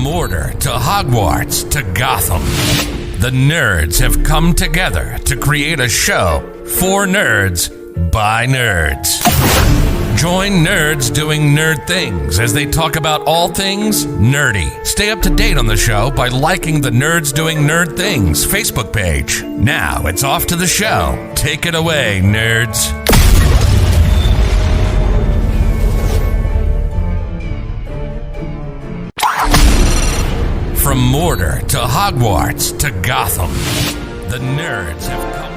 Mordor to Hogwarts to Gotham, the nerds have come together to create a show for nerds by nerds. Join nerds doing nerd things as they talk about all things nerdy. Stay up to date on the show by liking the Nerds Doing Nerd Things Facebook page. Now it's off to the show. Take it away, nerds. From Mordor to Hogwarts to Gotham, the nerds have come.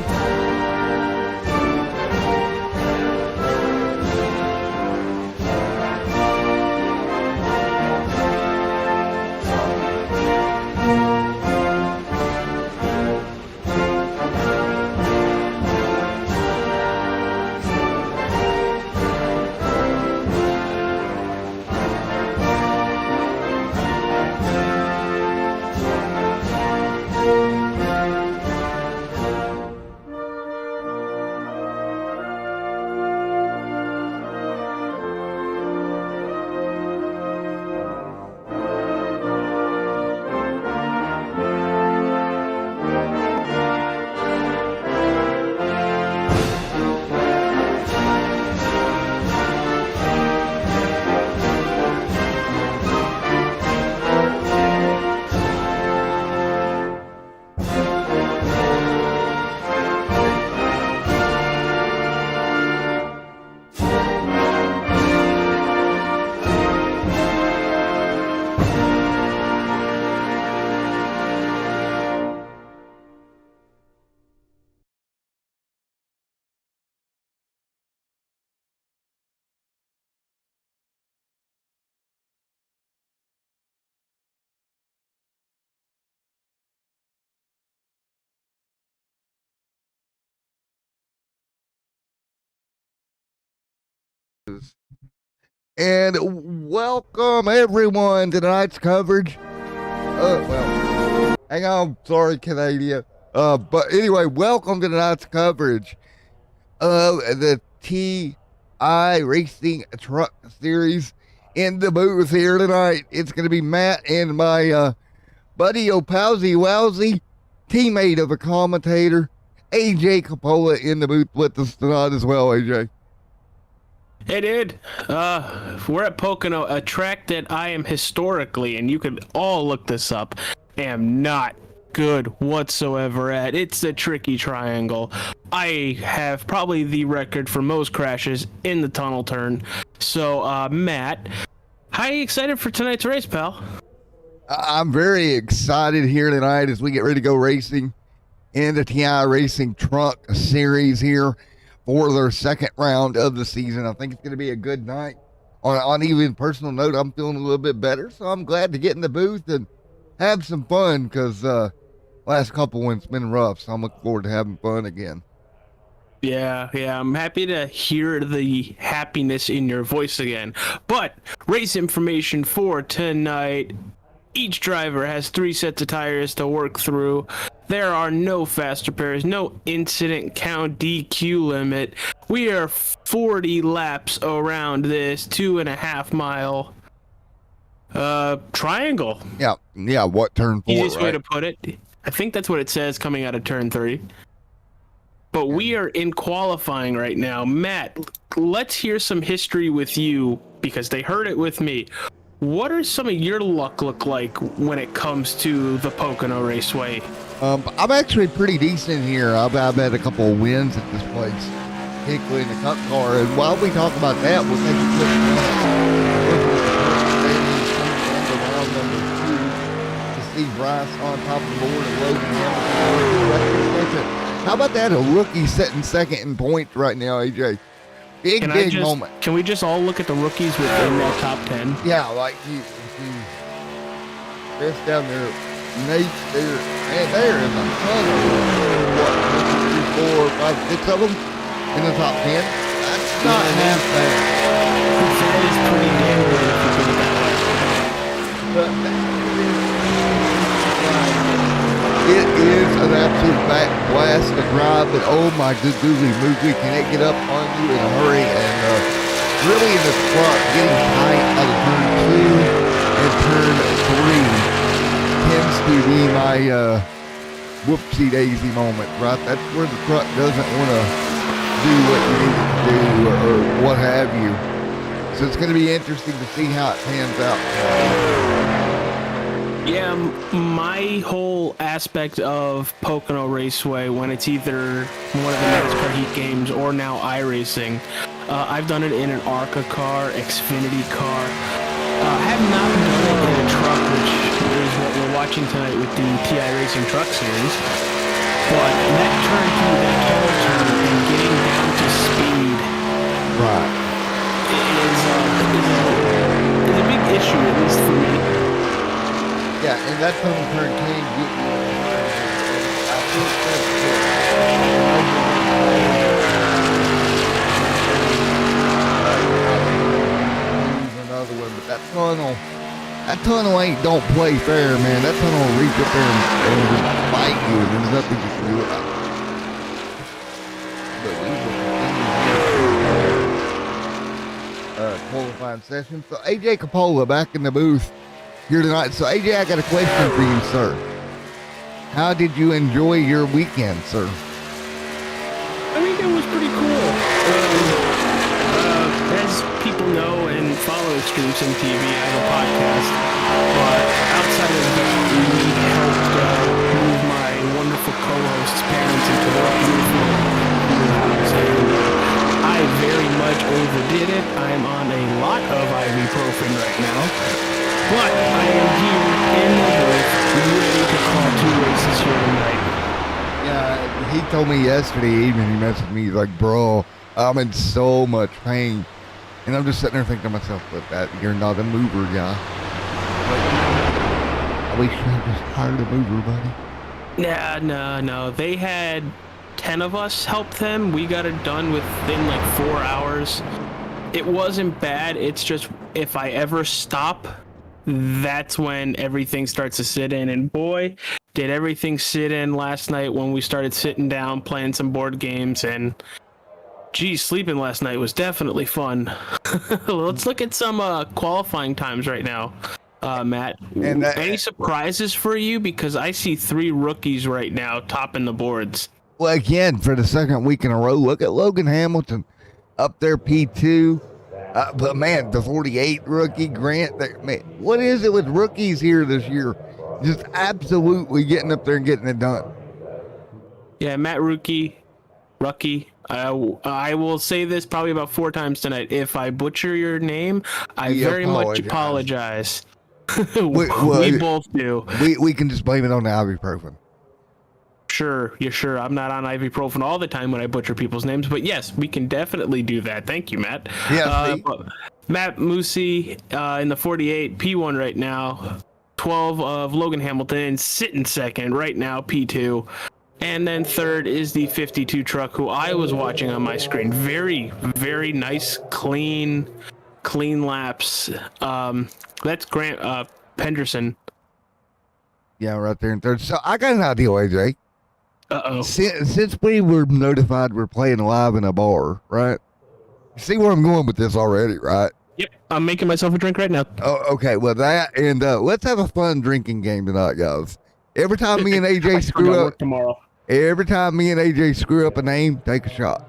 And welcome everyone to tonight's coverage. Hang on, sorry, Canada. But anyway, welcome to tonight's coverage of the TI Racing Truck Series. In the booth here tonight, it's going to be Matt and my buddy Opowsy Wowsy, teammate of a commentator, AJ Capola, in the booth with us tonight as well, AJ. Hey, dude. We're at Pocono, a track that I am historically, and you could all look this up, am not good whatsoever at. It's a tricky triangle. I have probably the record for most crashes in the tunnel turn. So, Matt, how are you excited for tonight's race, pal? I'm very excited here tonight as we get ready to go racing in the TI Racing Truck Series here for their second round of the season. I think it's going to be a good night. On even personal note, I'm feeling a little bit better, so I'm glad to get in the booth and have some fun because last couple ones been rough, so I'm looking forward to having fun again. Yeah, I'm happy to hear the happiness in your voice again. But race information for tonight. Each driver has 3 sets of tires to work through. There are no fast repairs, no incident count DQ limit. We are 40 laps around this 2.5 mile triangle. Yeah, what turn 4, Easiest right? way to put it. I think that's what it says coming out of turn 3. But we are in qualifying right now. Matt, let's hear some history with you because they heard it with me. What are some of your luck look like when it comes to the Pocono Raceway? I'm actually pretty decent here. I've had a couple of wins at this place, particularly in the Cup car. And while we talk about that, we'll take a quick look to see Bryce on top of the board and Logan Hamilton. How about that? A rookie sitting second in points right now, AJ. Big moment. Can we just all look at the rookies within that top 10? Yeah, like you this down there, Nate there, and there is a ton of 1, 2, 3, 4, 5, 6 of them in the top 10. That's not half bad. That is pretty damn good if you put it that way. It is an absolute back blast to drive, but oh my good googly moogly, can it get up on you in a hurry? And really in the front, getting tight out of turn 2 and turn 3 tends to be my whoopsie daisy moment, right? That's where the truck doesn't want to do what you need it to do or what have you. So it's going to be interesting to see how it pans out. Yeah, my whole aspect of Pocono Raceway, when it's either one of the NASCAR Heat games or now iRacing, I've done it in an ARCA car, Xfinity car. I have not done it in a truck, which is what we're watching tonight with the TI Racing Truck Series. But that turn through that tail turn and getting down to speed, Right. is a big issue, at least for me. Yeah, and that tunnel turn can get you. I think that's another one, but that tunnel don't play fair, man. That tunnel will reach up there and just bite you, and there's nothing you can do about it. But we will continue qualifying session. So AJ Capola back in the booth here tonight. So AJ, I got a question for you, sir. How did you enjoy your weekend, sir? I think it was pretty cool. As people know and follow Extreme Sim TV, I have a podcast. But outside of that, we helped move my wonderful co-host's parents into their beautiful new house. And I very much overdid it. I'm on a lot of ibuprofen right now. But I am here in the booth, ready to call 2 races here tonight. Yeah, he told me yesterday evening, he messaged me, he's like, bro, I'm in so much pain. And I'm just sitting there thinking to myself, but that you're not a mover guy. I wish I just hired a mover, buddy. No. They had 10 of us help them. We got it done within like 4 hours. It wasn't bad. It's just if I ever stop, that's when everything starts to sit in. And boy, did everything sit in last night when we started sitting down, playing some board games. And geez, sleeping last night was definitely fun. Let's look at some qualifying times right now, Matt. And any surprises for you? Because I see 3 rookies right now topping the boards. Well, again, for the second week in a row, look at Logan Hamilton up there, P2. But man, the 48 rookie Grant, man, what is it with rookies here this year? Just absolutely getting up there and getting it done. Yeah, Matt Rookie. I will say this probably about 4 times tonight. If I butcher your name, I very much apologize. We both do. We can just blame it on the ibuprofen. Sure. I'm not on ibuprofen all the time when I butcher people's names, but yes, we can definitely do that. Thank you, Matt. Yeah. Matt Moosey in the 48, P1 right now. 12 of Logan Hamilton sitting second right now, P2. And then third is the 52 truck, who I was watching on my screen. Very, very nice, clean laps. That's Grant Penderson. Yeah, right there in third. So I got an idea, AJ. Uh-oh. Since we were notified we're playing live in a bar, right? You see where I'm going with this already, right? Yep, I'm making myself a drink right now. Oh, okay. Well, that, and let's have a fun drinking game tonight, guys. Every time me and AJ screw up tomorrow. Every time me and AJ screw up a name, take a shot.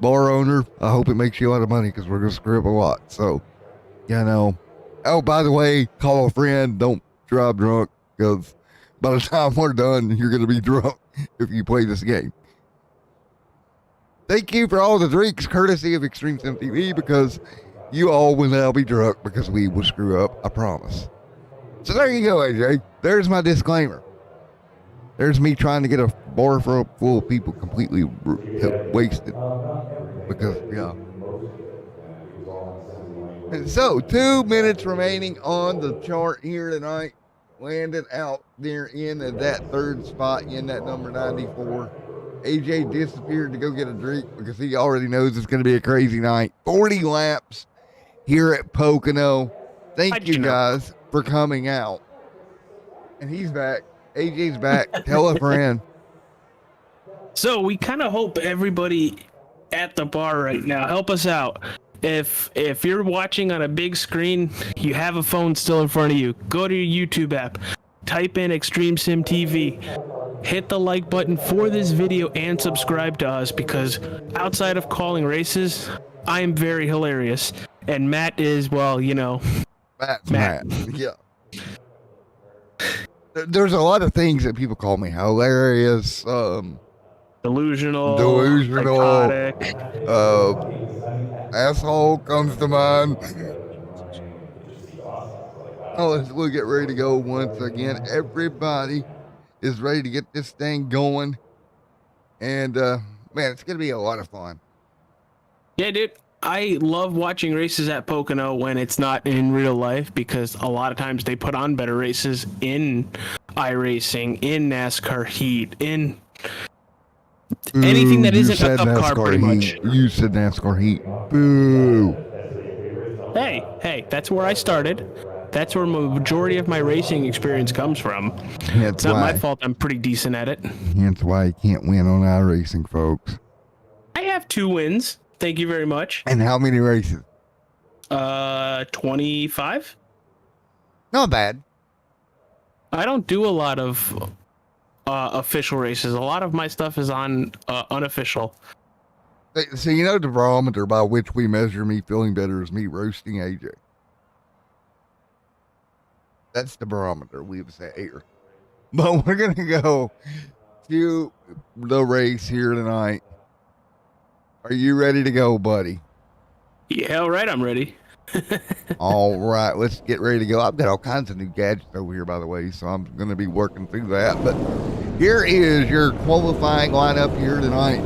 Bar owner, I hope it makes you a lot of money because we're going to screw up a lot. So, you know. Oh, by the way, call a friend. Don't drive drunk because by the time we're done, you're going to be drunk if you play this game. Thank you for all the drinks, courtesy of Extreme Sim TV, because you all will now be drunk because we will screw up, I promise. So there you go, AJ. There's my disclaimer. There's me trying to get a bar full of people completely wasted. Because, yeah. And so, 2 minutes remaining on the chart here tonight. Landed out there in that third spot in that number 94. AJ disappeared to go get a drink because he already knows it's going to be a crazy night. 40 laps here at Pocono. Thank you guys for coming out. And he's back. AJ's back. Tell a friend. So we kind of hope everybody at the bar right now, help us out. if you're watching on a big screen, you have a phone still in front of you, go to your YouTube app, type in Extreme Sim TV, hit the like button for this video, and subscribe to us, because outside of calling races, I am very hilarious. And Matt is, well, you know, Matt. Yeah. There's a lot of things that people call me: hilarious, delusional, psychotic, psychotic. asshole comes to mind. Oh, we'll get ready to go once again. Everybody is ready to get this thing going, and man, it's gonna be a lot of fun. Yeah, dude. I love watching races at Pocono when it's not in real life, because a lot of times they put on better races in iRacing, in NASCAR Heat, in anything that isn't a cup car, pretty much. You said NASCAR Heat. Boo. Hey, that's where I started. That's where the majority of my racing experience comes from. It's not my fault. I'm pretty decent at it. That's why you can't win on iRacing, folks. I have 2 wins. Thank you very much. And how many races? 25. Not bad. I don't do a lot of official races. A lot of my stuff is on unofficial. So you know the barometer by which we measure me feeling better is me roasting AJ. That's the barometer we've set here. But we're going to go to the race here tonight. Are you ready to go, buddy? Yeah, all right, I'm ready. All right, let's get ready to go. I've got all kinds of new gadgets over here, by the way, so I'm going to be working through that. But here is your qualifying lineup here tonight.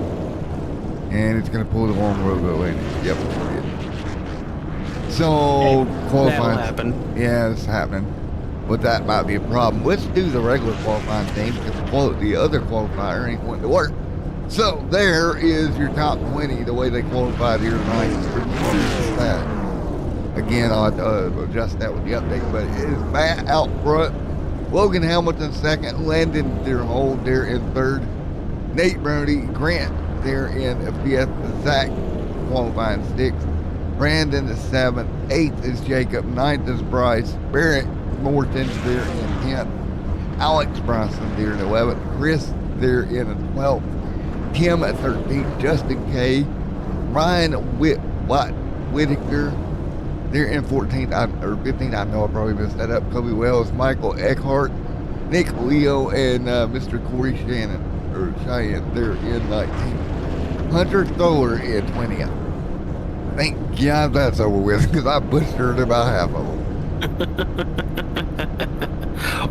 And it's going to pull the long logo in it. Yep. So, qualifying. That'll happen. Yeah, it's happening. But that might be a problem. Let's do the regular qualifying thing, because the other qualifier ain't going to work. So there is your top 20, the way they qualified here tonight. Again, I'll have to adjust that with the update, but it is Matt out front, Logan Hamilton second, Landon Deerhold there in third, Nate Brody, Grant there in fifth, Zach qualifying sixth, Brandon the seventh, eighth is Jacob, ninth is Bryce, Barrett Morton there in 10th, Alex Bryson there in 11th, Chris there in 12th, Kim at 13th, Justin K, Ryan Whitaker there in 14th, or 15th, I know I probably messed that up, Kobe Wells, Michael Eckhart, Nick Leo, and Mr. Corey Cheyenne there in 19th, Hunter Thrower in 20th. Thank God that's over with, because I butchered about half of them.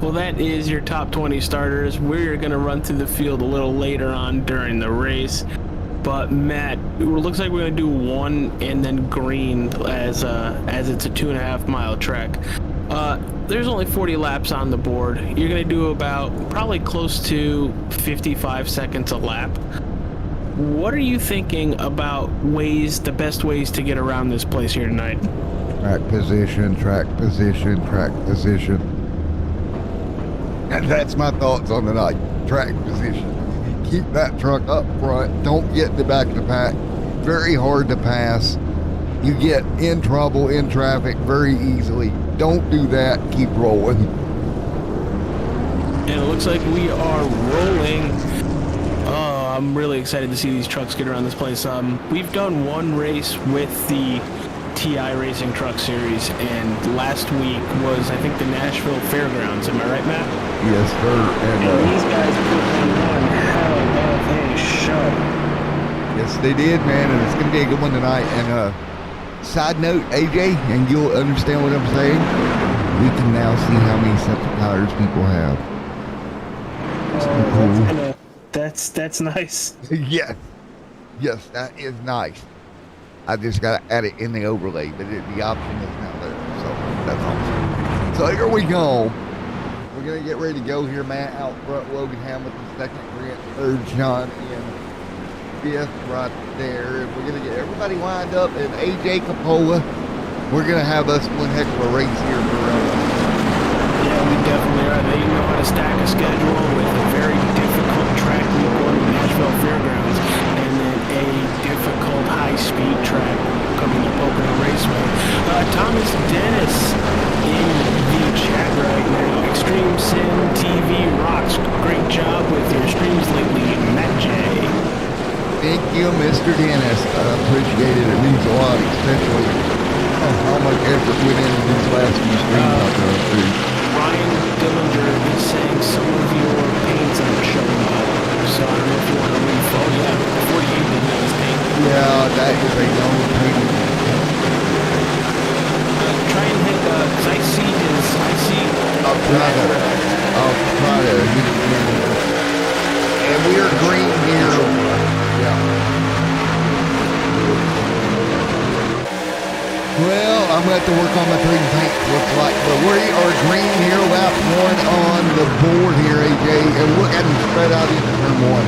Well, that is your top 20 starters. We're going to run through the field a little later on during the race. But Matt, it looks like we're going to do 1 and then green as it's a 2.5 mile track. There's only 40 laps on the board. You're going to do about probably close to 55 seconds a lap. What are you thinking about the best ways to get around this place here tonight? Track position, track position, track position. And that's my thoughts on the night. Track position. Keep that truck up front. Don't get in the back of the pack. Very hard to pass. You get in trouble in traffic very easily. Don't do that. Keep rolling. And it looks like we are rolling. Oh, I'm really excited to see these trucks get around this place. We've done 1 race with the TI Racing Truck Series, and last week was, I think, the Nashville Fairgrounds. Am I right, Matt? Yes, sir. And these guys put on one hell of a show. Yes, they did, man, and it's going to be a good one tonight. And side note, AJ, and you'll understand what I'm saying, we can now see how many sets of tires people have. That's nice. Yes, that is nice. I just got to add it in the overlay, but the option is now there. So that's awesome. So here we go. We're going to get ready to go here. Matt out front, Logan Hamilton second, Grant third, John in fifth right there. And we're going to get everybody lined up, and AJ Capola, we're going to have us one heck of a race here for Yeah, we definitely are. They know how to stack a schedule with a very difficult track week one at Nashville Fairgrounds, and then a difficult high-speed track coming to Pocono Thank you, Mr. Dennis. I appreciate it. It means a lot, especially how much effort went into these last few streams out there, too. Ryan Dillinger is saying some of your pains aren't showing up. So I don't know if you want to refo. Yeah, 48 didn't have his pain. Yeah, that is a known pain. Try and hit, because I see. I'll try to hit it again. And we are green here. Yeah. Well, I'm going to have to work on my green paint, looks like. But we are green here, lap one on the board here, AJ. And look at them spread out into turn one.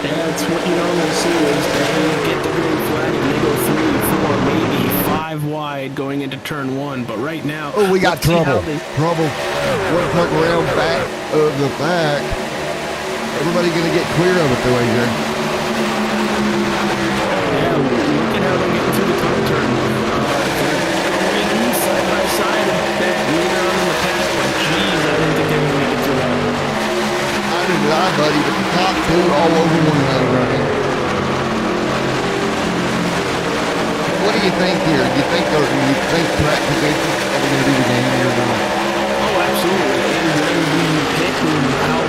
That's what you normally see is they get the green flag and they go 3, 4, maybe 5 wide going into turn one. But right now, oh, we got trouble. Trouble. One truck around back of the back. Everybody going to get clear of it though, AJ. Yeah, look at how they're getting through the top turn. Going side by side and back, neither on the path. But geez, I didn't think they were going to make it through that. Neither did I, buddy, but the top two all over one another right here. What do you think here? Do you think track conditions are going to be the game here or not? Oh, absolutely. And when you pick how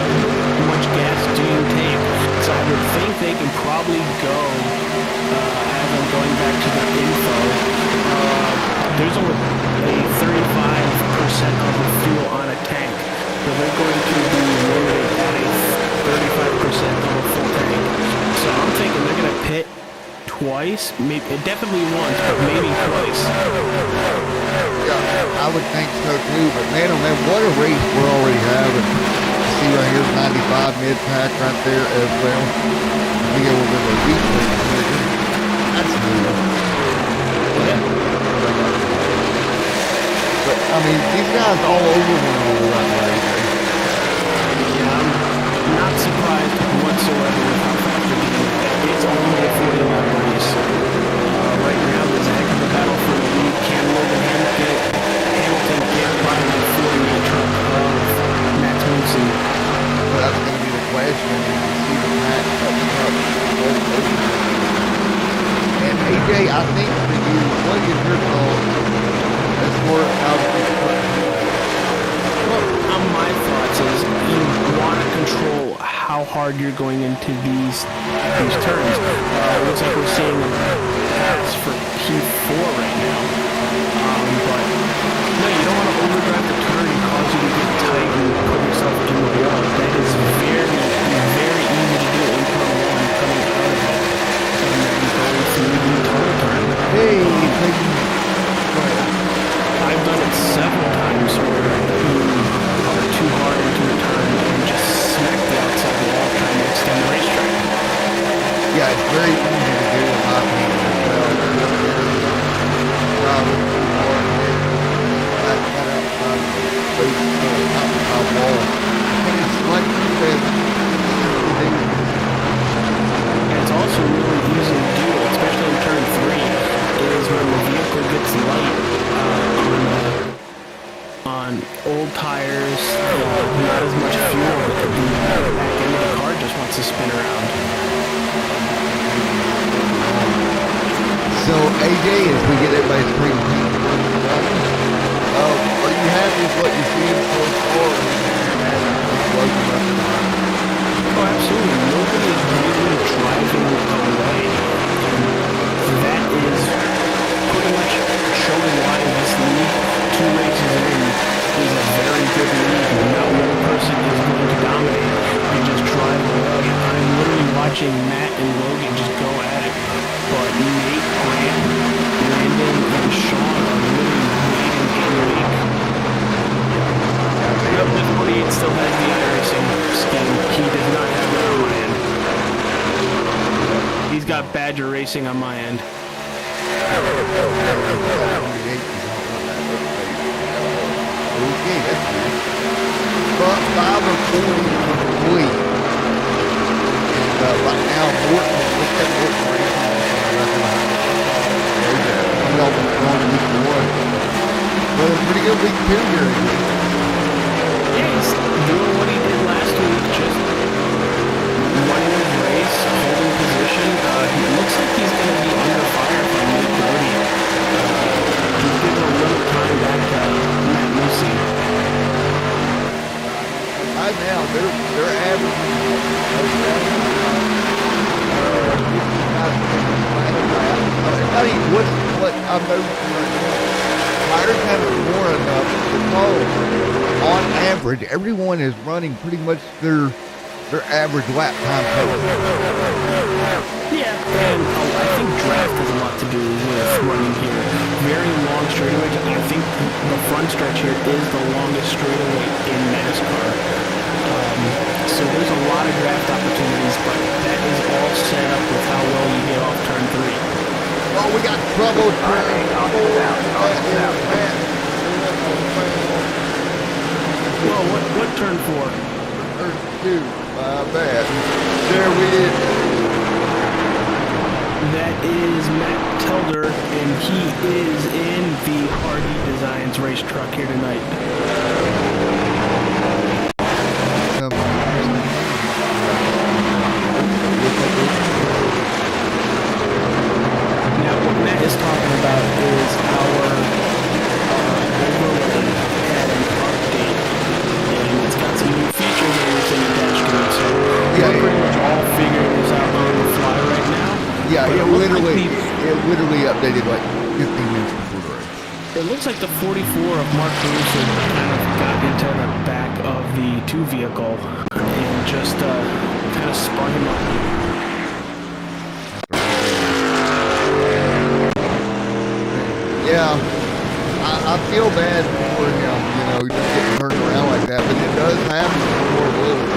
much gas do you take? So I would think they can probably go, as I'm going back to the info, there's only a 35% of the fuel on a tank. So they're going to be loaded at a 35% of a full tank. So I'm thinking they're going to pit twice, maybe definitely once, but maybe twice. Yeah, I would think so too, but man, oh man, what a race we're already having. See right here, 95 mid-pack right there as well. We get a little bit of a weak race here. That's new. Yeah. But, I mean, these guys all over one another right now. Yeah, I'm not surprised whatsoever with how fast they're getting. It's only a 40-lap race. Right now, there's a heck of a battle for the lead. Can Logan Hamilton get by the 48 truck of Matt Wilson? Well, that's going to be the question. You see the pack up. And AJ, I think for you, what is your thoughts as far as how this Well, my thoughts is you want to control how hard you're going into these turns. Looks like we're seeing a pass for P4 right now. But no, you don't want to overdrive the turn and cause you to get tight and put yourself in the wall. That is very, very easy to do in turn one, coming out of it, and then going through the total turn. Hey, I've done it several times where you are too hard into a turn and just smack the outside wall trying to extend the racetrack. yeah, it's very easy to do in my opinion as well. Driving too hard here. That cut outside the space to the top of my wall. And it's like you said, And it's also really easy to do, especially in turn 3, is when the vehicle gets light on old tires, not as much fuel, but the back end of the car just wants to spin around. So AJ, as we get everybody's green paint, are you happy with what you're seeing so far? Oh, absolutely. Nobody is really driving away. And that is pretty much showing why this lead, 2 races in, is a very good lead. Not one person is going to dominate and just drive away. I'm literally watching Matt and Logan just go at it. But Nate, Grant, Brandon, and Sean are really waiting in wake. Yep, the 48 still has the iRacing scheme. He does not have that on my end. He's got Badger Racing on my end. Okay, that's good. But 5 or 40 complete. And right now, Morton, look at Morton racing. He's almost gone to week 1. But a pretty good week 2 here. Yeah, he's doing what he did last week, just running his race, holding position. I'm noticing right now, tires haven't worn enough because on average, everyone is running pretty much their average lap time total. Yeah, and I think draft has a lot to do with running here. Very long straightaways. I think the front stretch here is the longest straightaway in NASCAR. So there's a lot of draft opportunities, but that is all set up with how well you get off turn 3. Oh, we got trouble. Well, what turn 4? Turn 2. My bad. There we is. That is Matt Telder, and he is in the Hardy Designs race truck here tonight. Now, what Matt is talking about is our overlay had an update, and it's got some new features and everything attached to it. So we're pretty much all figuring this out on the fly right now. Yeah, it literally updated like 15 minutes before the race. It looks like the 44 of Mark Caruso kind of got into the back of the 2 vehicle and just kind of spun him up. Yeah, I feel bad for him, just getting turned around like that, but it does happen for a little.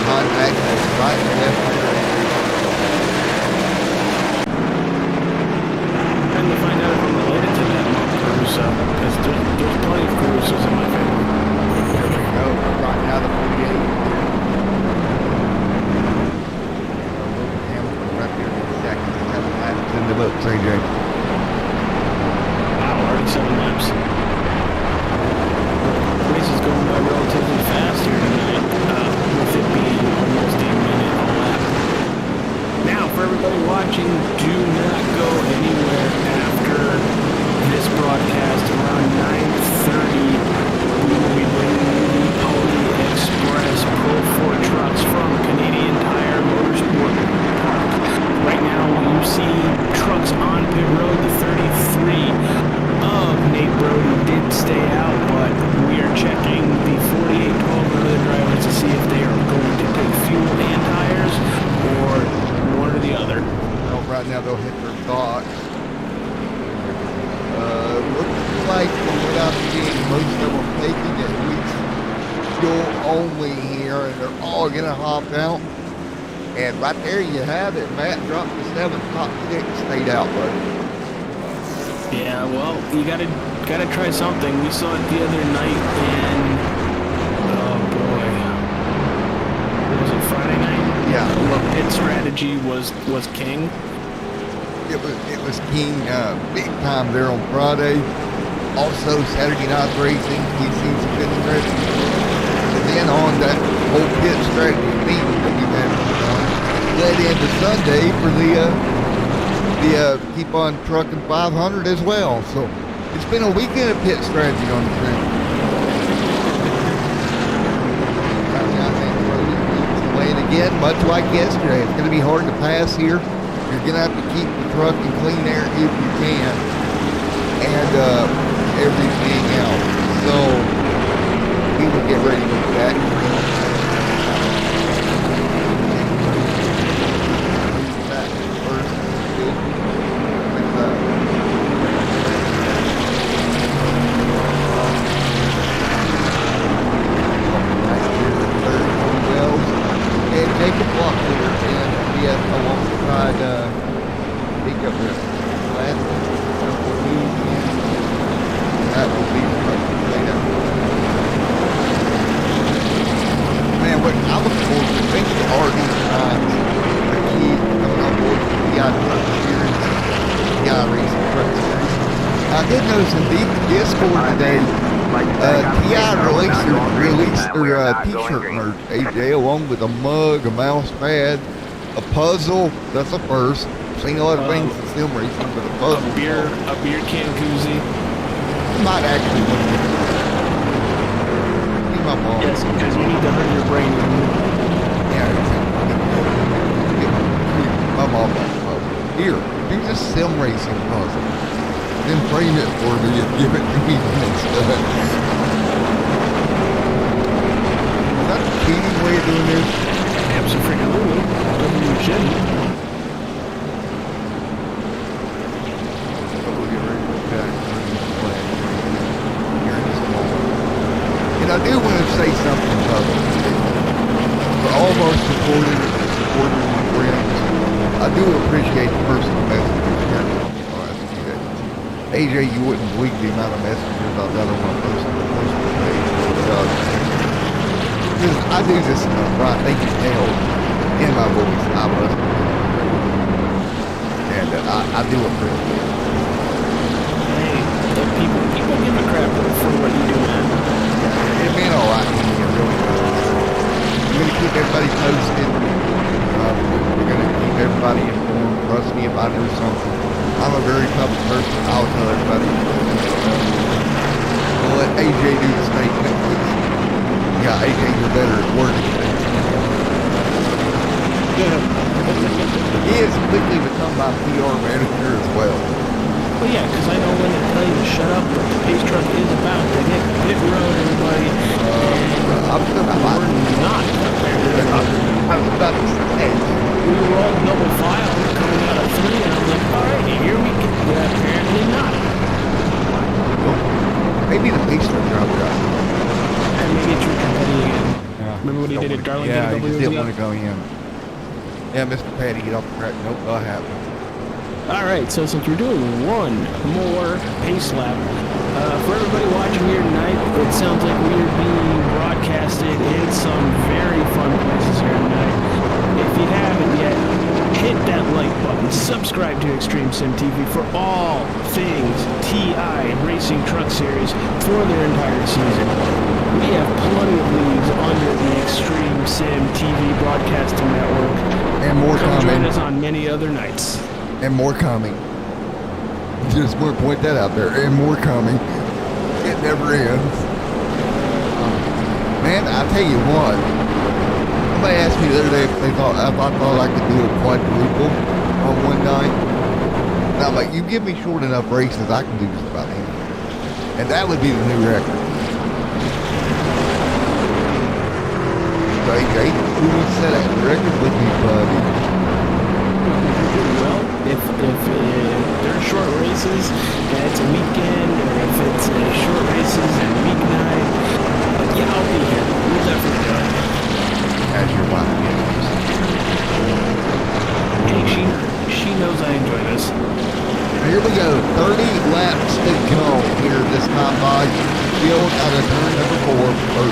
Contact right and left rear. And to find out if I'm related to that Mark Caruso, because there's plenty of Carusos in my family. There we go, right now the 48. Hamilton right there in the second, 7 laps in the book, CJ. Wow, already 7 laps. The race is going by relatively fast here tonight, with it being almost a minute a lap. Now, for everybody watching, do not go anywhere after this broadcast. Around 9:30, we will be bringing you the Pony Express Pro 4 trucks from Canadian Tire Motorsport Park. Right now, you see trucks on pit road. The 33 of Nate Brody did stay out, but we are checking the 48 12 other drivers to see if they are going to take fuel and tires or one or the other. Well, right now they'll hit their docks. Looks like from what I'm seeing, most of them taking at least fuel only here, and they're all gonna hop out. And right there you have it. Matt dropped the 7th, top 6 stayed out, buddy. Yeah, well, you gotta try something. We saw it the other night in, oh boy, was it Friday night? Yeah. Pit strategy was king. It was king big time there on Friday. Also Saturday night racing, he's seen some good strategy. And then on that whole pit strategy theme that we've had led into Sunday for the Keep On Trucking 500 as well. So it's been a weekend of pit strategy on the track. I think Brody's playing again, much like yesterday. It's going to be hard to pass here. You're going to have to keep the truck in clean air if you can, and everything else. So we will get ready with that. I did notice in the Discord today, TI released their t-shirt merch, AJ, along with a mug, a mouse pad, a puzzle. That's a first. I've seen a lot of things in sim racing, but a puzzle. A beer can koozie. I might actually want to get my mom. Yes, because you need to hurt your brain. Yeah, my mom. Here. Do the sim racing puzzle. Then frame it for me and give it to me when it's done. Is that a cheating way of doing this? Absolutely. You shouldn't. So we'll get ready to go back to the play here in just a moment. And I do want to say something publicly. For all of our supporters and friends, I do appreciate the personal messages here in the last few days. AJ, you wouldn't believe the amount of messages I've got on my personal page. Because I do this enough, right? They can tell in my voice I must be. And I do appreciate it. Hey, people give a crap for what you do, man. It meant a lot to me, it really does. I'm going to keep everybody posted. We're going to keep everybody informed. Trust me, if I know something, I'm a very public person. I'll tell everybody. I'll let AJ do the statement. Yeah, AJ, you're better at wording things. He has quickly become my PR manager as well. Well, yeah, because I know when to tell you to shut up what the pace truck is about. To hit pit road, everybody. I'm still not. We're not. I was about to say. We were all double file coming out of 3, and I'm like, all right, here we go. But apparently not. Maybe the pace truck dropped out. And maybe it's Richard Petty again. Yeah. Remember when he did it, Darlington? Yeah, he just didn't want to go in. Yeah, Mr. Petty, get off the track. Nope, not happening. Alright, so since we're doing one more pace lap, for everybody watching here tonight, it sounds like we are being broadcasted in some very fun places here tonight. If you haven't yet, hit that like button, subscribe to Extreme Sim TV for all things TI Racing Truck Series for their entire season. We have plenty of leagues under the Extreme Sim TV Broadcasting Network. And more Come coming. join us on many other nights. And more coming. Just want to point that out there. And more coming. It never ends. Man, I tell you what. Somebody asked me the other day if I thought I could do a quadruple on one night. And I'm like, you give me short enough races, I can do just about anything. And that would be the new record. So, AJ, who would set that record would be Buddy? Well, if they're short races and it's a weekend, or if it's short races and weeknight, yeah, I'll be here. We'll definitely do it. As your wife is. Hey, she knows I enjoy this. Here we go. 30 laps to go here this time by. Still out of turn number 4. Or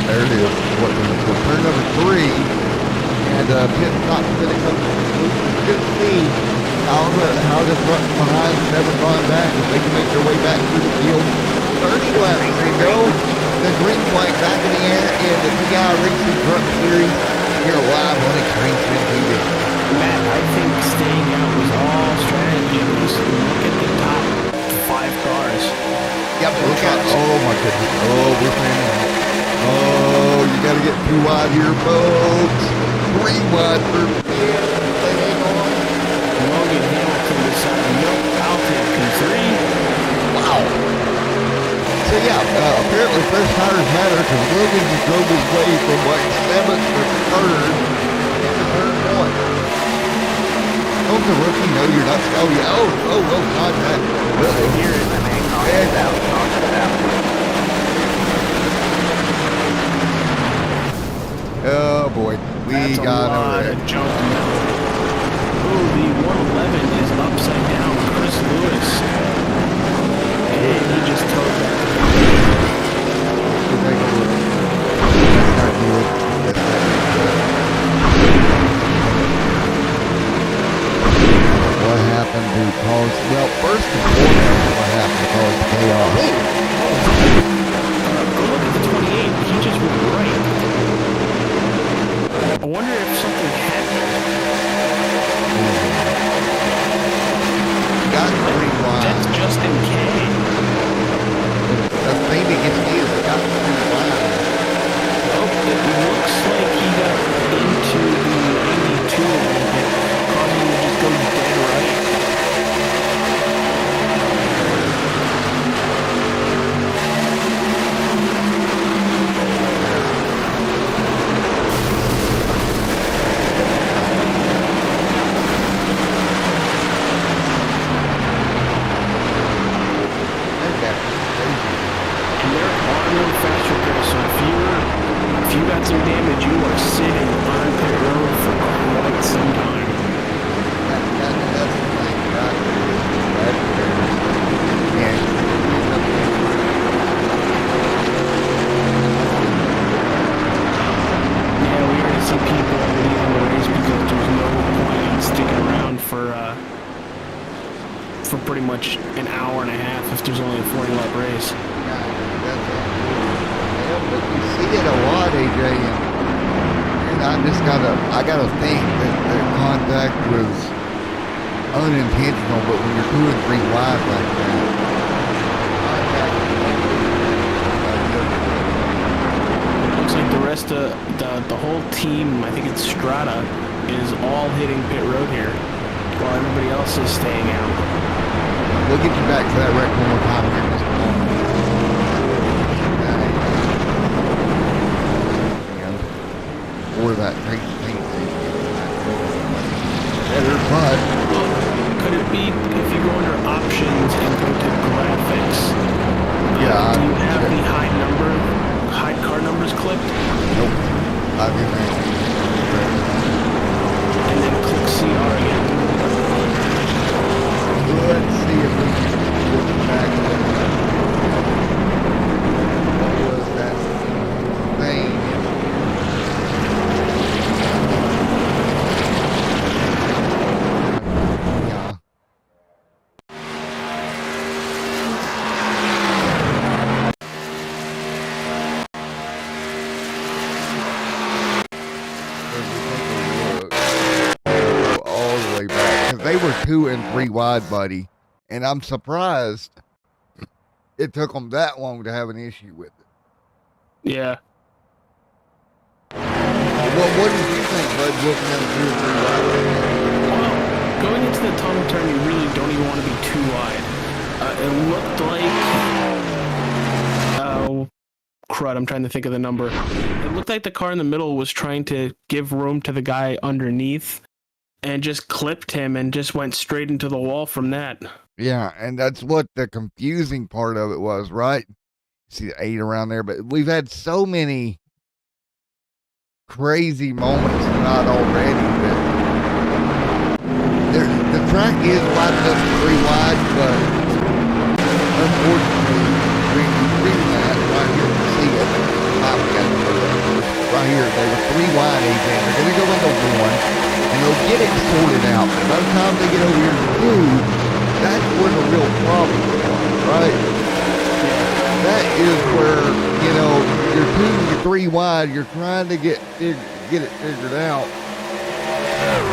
there it is. Turn number 3. And pit stop going to come to see how the front behind never gone back. If they can make their way back through the field. 30 laps. There you go. The green flag back in the air in the TI Racing Truck Series. Here live on Extreme Sim TV. Matt, I think staying out was all strategy. Just look at the top 5 cars. Yep, look out. Oh my goodness. Oh, we're fanning out. Oh, you got to get too wide here, folks. 3 wide for hang on. Logan Hamilton decided, nope, I'll take P3. Wow. So yeah, apparently first tires matter because Logan just drove his way from like 7th to 3rd into turn 1. Don't the rookie know you're not? Oh yeah. Oh, contact. Here is the main Oh boy, we got a lot of junk. Oh, the 111 is upside down. Chris Lewis. And he just told that. That's not good. That's not good. What happened to cause? Well, first and foremost, what happened to cause chaos? Look at the 28. He just went right. I wonder if something happened. for pretty much an hour and a half if there's only a 40-lap race. But you see it a lot, AJ, and I gotta think that the contact was unintentional, but when you're 2 and 3 wide like that, looks like the rest of the whole team, I think it's Strata, is all hitting pit road here, while everybody else is staying out. We'll get you back to that wreck one more time here in just a moment. Or that great thing. Better, but could it be if you go under options and go to graphics? Yeah. Do you have the hide car numbers clicked? Nope. I didn't. And then click CR again. Let's see if we can get back there. What was that thing? They were 2 and 3 wide, buddy, and I'm surprised it took them that long to have an issue with it. Yeah. Well, what did you think, bud, looking at 2 and 3 wide? Well, going into the tunnel turn, you really don't even want to be too wide. It looked like... crud, I'm trying to think of the number. It looked like the car in the middle was trying to give room to the guy underneath, and just clipped him and just went straight into the wall from that. Yeah, and that's what the confusing part of it was, right? See the 8 around there, but we've had so many crazy moments tonight already that the track is wide enough to 3 wide, but unfortunately, when you bring that right here, you see it. Right here, they were 3 wide, AJ. They're going to go into 1. And they'll get it sorted out. But by the time they get over here to 2, that's where the real problem is, right? That is where, you know, you're 2, you're 3 wide, you're trying to get it figured out. And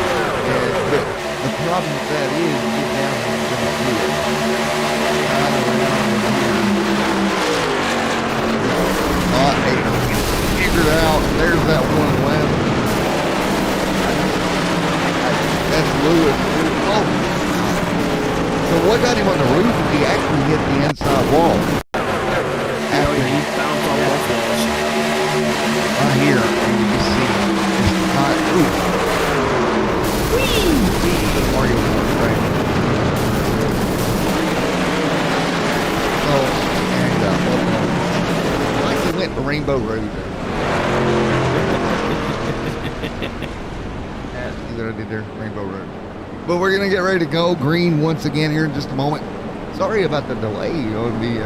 the problem with that is you get down there and you're going to do it. Not able to get it figured out. There's that 1 left. That's Lewis. Oh. So what got him on the roof? He actually hit the inside wall. After he bounced on both walls. Right here, and you can see it's hot. Ooh. Whee! Mario Kart, right? So, and like he went to Rainbow Road. That I did there, Rainbow Road. But we're gonna get ready to go green once again here in just a moment. Sorry about the delay on the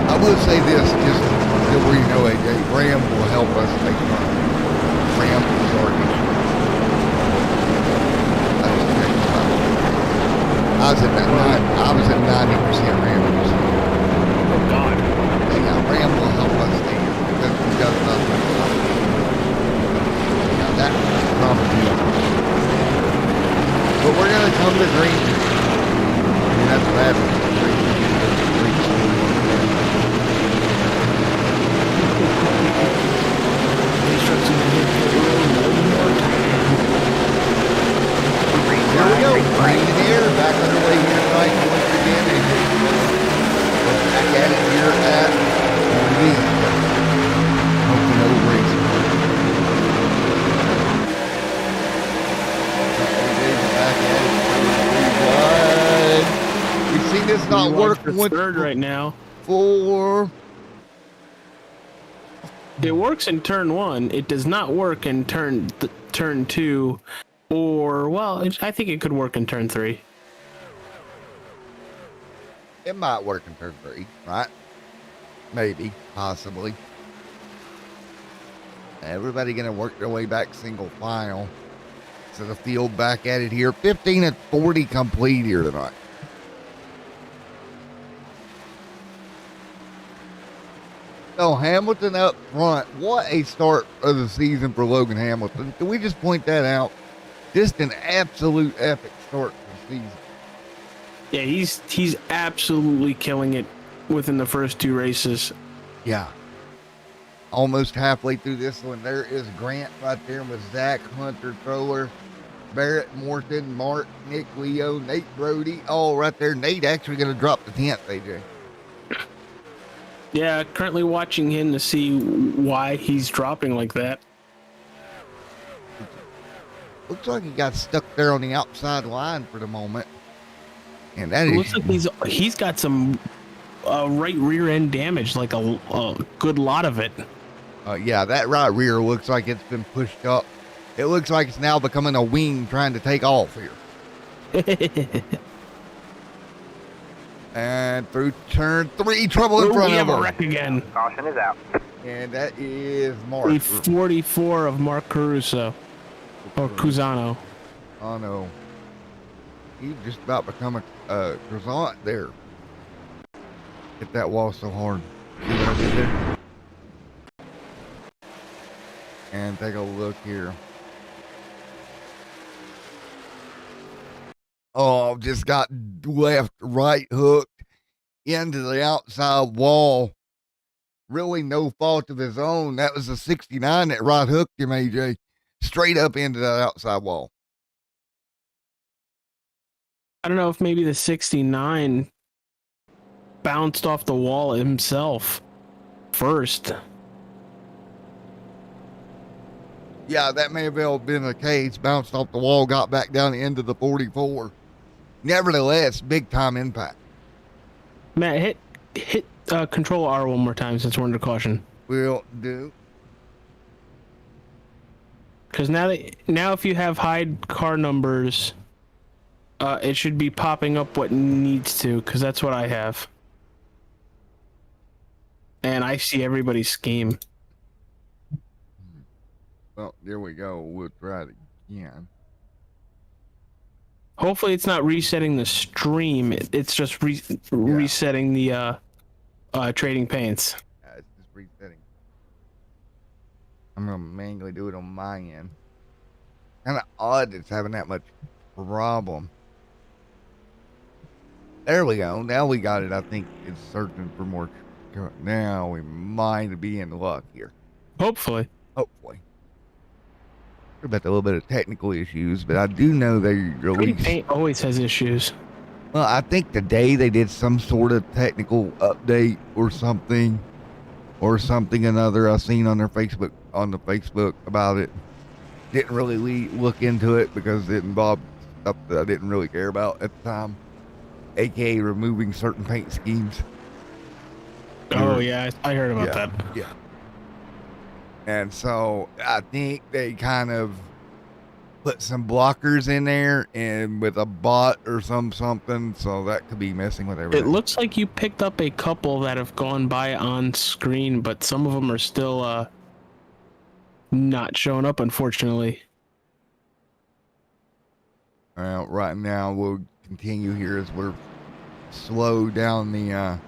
I will say this, just so where you know, AJ, Ram will help us make fun. Ram is our issue. I was at 90% Ram. Oh, God. Yeah, Ram will help us stand because he does nothing. Yeah, that was probably. But we're going to come to green. And that's what happens. Here we go. Green in the air. Back underway here tonight. Once again, back at it here at the Pocono Raceway. Back at it. We've seen this not work once. Third right now. 4. It works in turn 1. It does not work in turn 2. Or, well, I think it could work in turn 3. It might work in turn 3, right? maybe, possibly. Everybody going to work their way back single file. So the field back at it here. 15 and 40 complete here tonight. So Hamilton up front. What a start of the season for Logan Hamilton. Can we just point that out? Just an absolute epic start to the season. Yeah, he's absolutely killing it within the first two races. Yeah. Almost halfway through this one, there is Grant right there with Zach, Hunter, Thrower, Barrett, Morton, Mark, Nick, Leo, Nate Brody, all right there. Nate actually going to drop the 10th, AJ. Yeah, currently watching him to see why he's dropping like that. Looks like he got stuck there on the outside line for the moment. And that It looks like he's got some right rear end damage, like a good lot of it. Yeah, that right rear looks like it's been pushed up. It looks like it's now becoming a wing trying to take off here. And through turn 3, trouble in front we of have him. a wreck again. Caution is out. And that is Mark. The 44 of Mark Caruso. Or Cusano. Oh, no. He's just about become a croissant there. Hit that wall so hard. See what I did there? And take a look here. Oh, just got left, right hooked into the outside wall. Really no fault of his own. That was a 69 that right hooked him, AJ. Straight up into that outside wall. I don't know if maybe the 69 bounced off the wall himself first. Yeah, that may have well been the case. Bounced off the wall, got back down the end of the 44. Nevertheless, big time impact. Matt, hit Control R one more time since we're under caution. Will do. Because now if you have high car numbers, it should be popping up what needs to, because that's what I have. And I see everybody's scheme. Well, there we go. We'll try it again. Hopefully it's not resetting the stream. It's just resetting the trading paints. It's just resetting. I'm going to manually do it on my end. Kind of odd it's having that much problem. There we go. Now we got it. I think it's searching for more. Now we might be in luck here. Hopefully. Hopefully. About a little bit of technical issues, but I do know they Trading released. paint always has issues. Well, I think today they did some sort of technical update or something another. I seen on the Facebook about it. Didn't really look into it because it involved stuff that I didn't really care about at the time, aka removing certain paint schemes. Oh yeah, I heard about that. Yeah. And so I think they kind of put some blockers in there and with a bot or something, so that could be messing with everything. It looks like you picked up a couple that have gone by on screen, but some of them are still not showing up, unfortunately. Well, right now we'll continue here as we're slow down the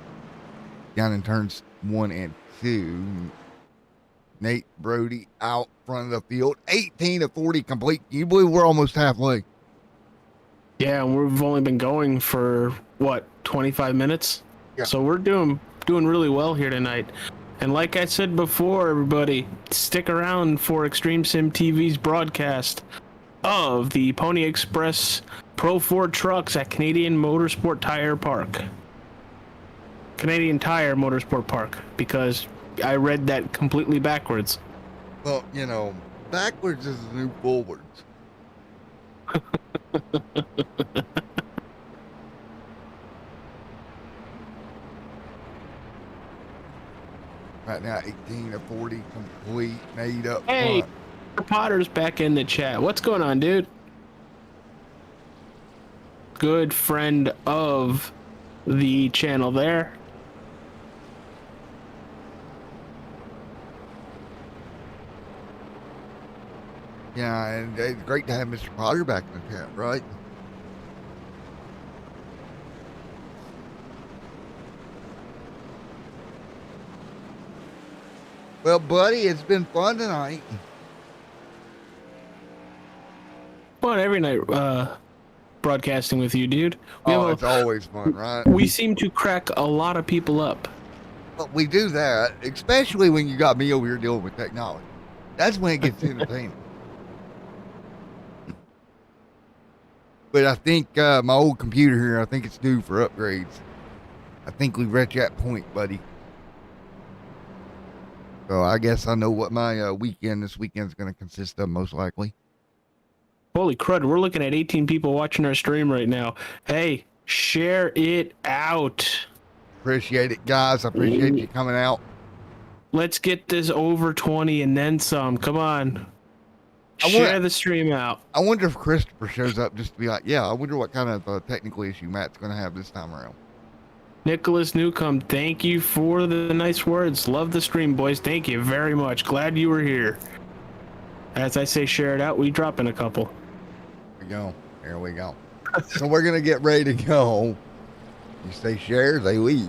down in turns 1 and 2. Nate Brody out front of the field, 18 of 40 complete. Can you believe we're almost halfway? Yeah, and we've only been going for what, 25 minutes? Yeah. So we're doing really well here tonight. And like I said before, everybody, stick around for Extreme Sim TV's broadcast of the Pony Express Pro 4 trucks at Canadian Motorsport Tire Park. Canadian Tire Motorsport Park, because I read that completely backwards. Well, you know, backwards is the new forwards. Right now, 18 of 40 complete, made up Hey, front. Potter's back in the chat. What's going on, dude? Good friend of the channel there. Yeah, and it's great to have Mr. Potter back in the chat, right? Well, buddy, it's been fun tonight. Fun every night broadcasting with you, dude. It's always fun, right? We seem to crack a lot of people up. Well, we do that, especially when you got me over here dealing with technology. That's when it gets entertaining. But I think my old computer here, I think it's due for upgrades. I think we've reached that point, buddy. So I guess I know what my this weekend's going to consist of, most likely. Holy crud, we're looking at 18 people watching our stream right now. Hey, share it out. Appreciate it, guys. I appreciate you coming out. Let's get this over 20 and then some. Come on. Share the stream out. I wonder if Christopher shows up just to be like, yeah, I wonder what kind of technical issue Matt's going to have this time around. Nicholas Newcomb, thank you for the nice words. Love the stream, boys. Thank you very much. Glad you were here. As I say, share it out. We drop in a couple. There we go. So we're going to get ready to go. You say share, they leave.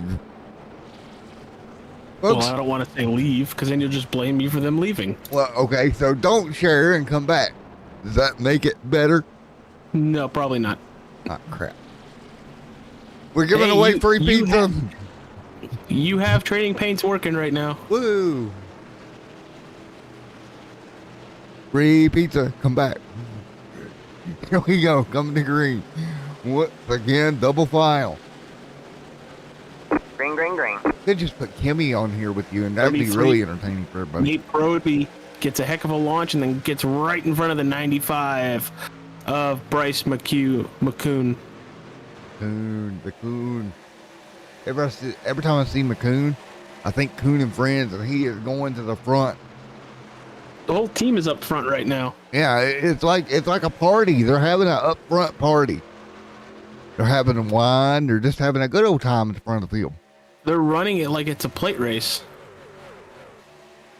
Folks, well, I don't want to say leave because then you'll just blame me for them leaving. Well, okay, so don't share and come back. Does that make it better? No, probably not. Ah, crap. We're giving away free pizza. You have Trading Paints working right now. Woo! Free pizza. Come back. Here we go. Coming to green. Once again, double file. Green, green, green. Could just put Kimmy on here with you, and that'd be really entertaining for everybody. Nate Brody gets a heck of a launch and then gets right in front of the 95 of Bryce McCoon. McCoon. Every time I see McCoon, I think Coon and Friends, and he is going to the front. The whole team is up front right now. Yeah, it's like a party. They're having an up front party. They're having a wine. They're just having a good old time at the front of the field. They're running it like it's a plate race.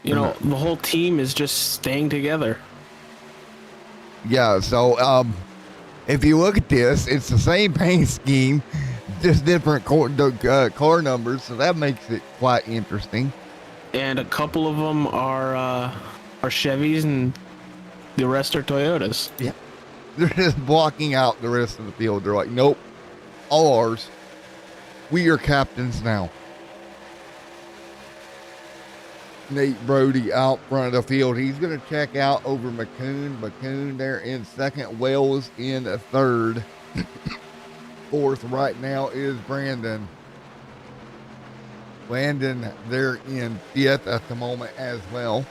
You know, the whole team is just staying together. Yeah, so if you look at this, it's the same paint scheme, just different car numbers, so that makes it quite interesting. And a couple of them are Chevys, and the rest are Toyotas. Yeah, they're just blocking out the rest of the field. They're like, nope, all ours. We are captains now. Nate Brody out front of the field. He's going to check out over McCoon. McCoon there in second. Wells in third. Fourth right now is Brandon. Landon there in fifth at the moment as well.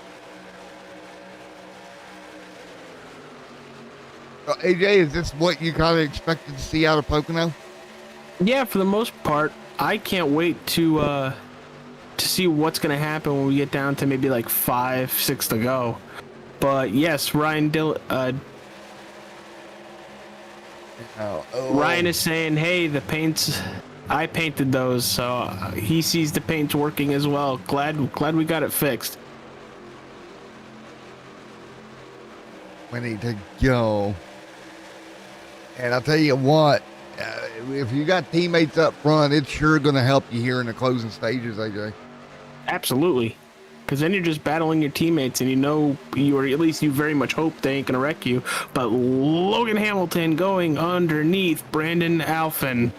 AJ, is this what you kind of expected to see out of Pocono? Yeah, for the most part. I can't wait to see what's going to happen when we get down to maybe like 5-6 to go. But yes, Ryan is saying, hey, the paints, I painted those, so he sees the paints working as well. Glad we got it fixed. We need to go. And I'll tell you what, if you got teammates up front, it's sure going to help you here in the closing stages, AJ. Absolutely. Because then you're just battling your teammates, and you know, or at least you very much hope they ain't going to wreck you. But Logan Hamilton going underneath Brandon Alphen.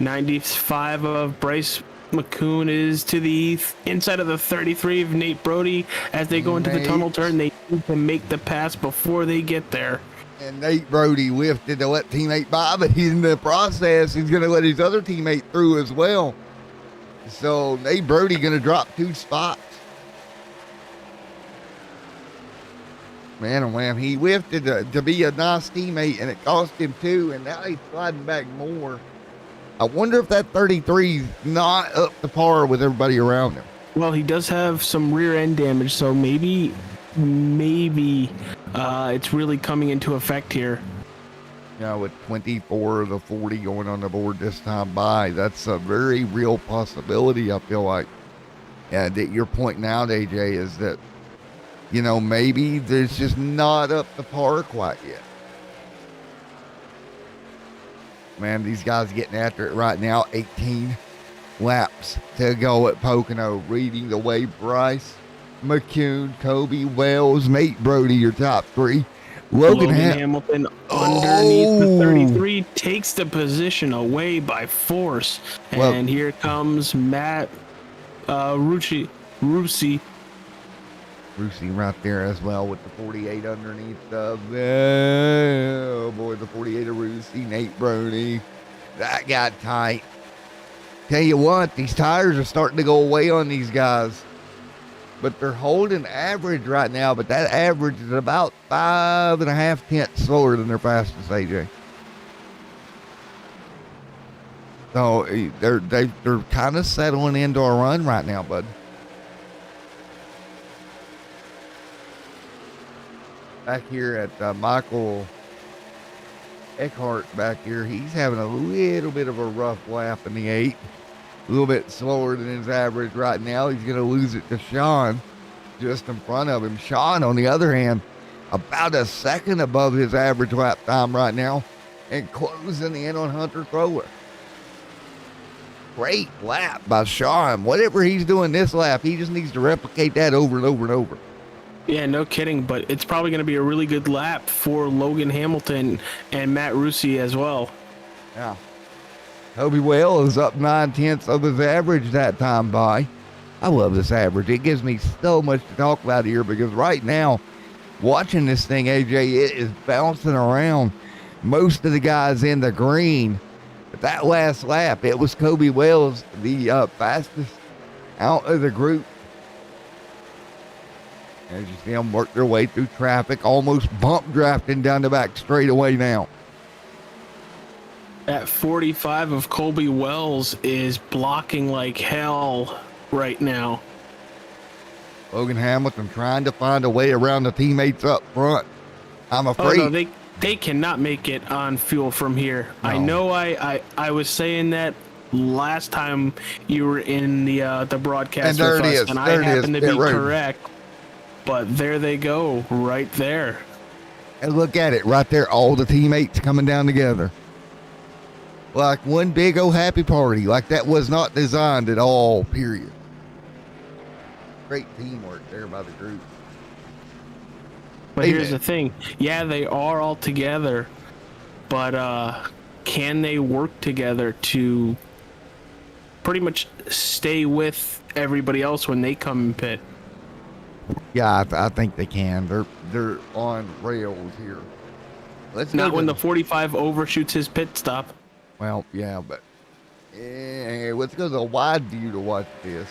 95 of Bryce McCoon is to the inside of the 33 of Nate Brody. As they go into the tunnel turn, they need to make the pass before they get there. And Nate Brody lifted to let teammate by, but in the process, he's going to let his other teammate through as well. So Nate Brody going to drop 2 spots. Man, oh man, he lifted to be a nice teammate, and it cost him 2, and now he's sliding back more. I wonder if that 33 is not up to par with everybody around him. Well, he does have some rear end damage, so maybe it's really coming into effect here. Yeah, with 24 of the 40 going on the board this time by, that's a very real possibility, I feel like. And that your point now, AJ, is that maybe there's just not up to par quite yet. Man, these guys getting after it right now. 18 laps to go at Pocono. Reading the way Bryce McCune, Kobe Wells, Nate Brody, your top three. Logan Hamilton underneath the 33 takes the position away by force. And here comes Matt Rucci right there as well with the 48 underneath of the 48 of Rusi, Nate Brody. That got tight. Tell you what, these tires are starting to go away on these guys. But they're holding average right now, but that average is about 5.5 tenths slower than their fastest, AJ. So they're kind of settling into a run right now, bud. Back here at Michael Eckhart back here, he's having a little bit of a rough lap in the 8. A little bit slower than his average right now. He's going to lose it to Sean just in front of him. Sean, on the other hand, about a second above his average lap time right now and closing in on Hunter Thrower. Great lap by Sean. Whatever he's doing this lap, he just needs to replicate that over and over and over. Yeah, no kidding, but it's probably going to be a really good lap for Logan Hamilton and Matt Rusi as well. Yeah. Kobe Well is up 9 tenths of his average that time by. I love this average. It gives me so much to talk about here because right now, watching this thing, AJ, it is bouncing around. Most of the guys in the green. But that last lap, it was Kobe Wells, the fastest out of the group. As you see them work their way through traffic, almost bump drafting down the back straightaway now. That 45 of Colby Wells is blocking like hell right now. Logan Hamilton trying to find a way around the teammates up front. I'm afraid. Oh, no, they cannot make it on fuel from here. No. I know I was saying that last time you were in the broadcast with us, and I happen to be correct. But there they go, right there. And look at it, right there, all the teammates coming down together. Like one big old happy party, like that was not designed at all, period. Great teamwork there by the group. But here's the thing. Yeah, they are all together, but can they work together to pretty much stay with everybody else when they come in pit? Yeah, I think they can. They're on rails here. Not when the 45 overshoots his pit stop. Well, yeah, but let's go to the wide view to watch this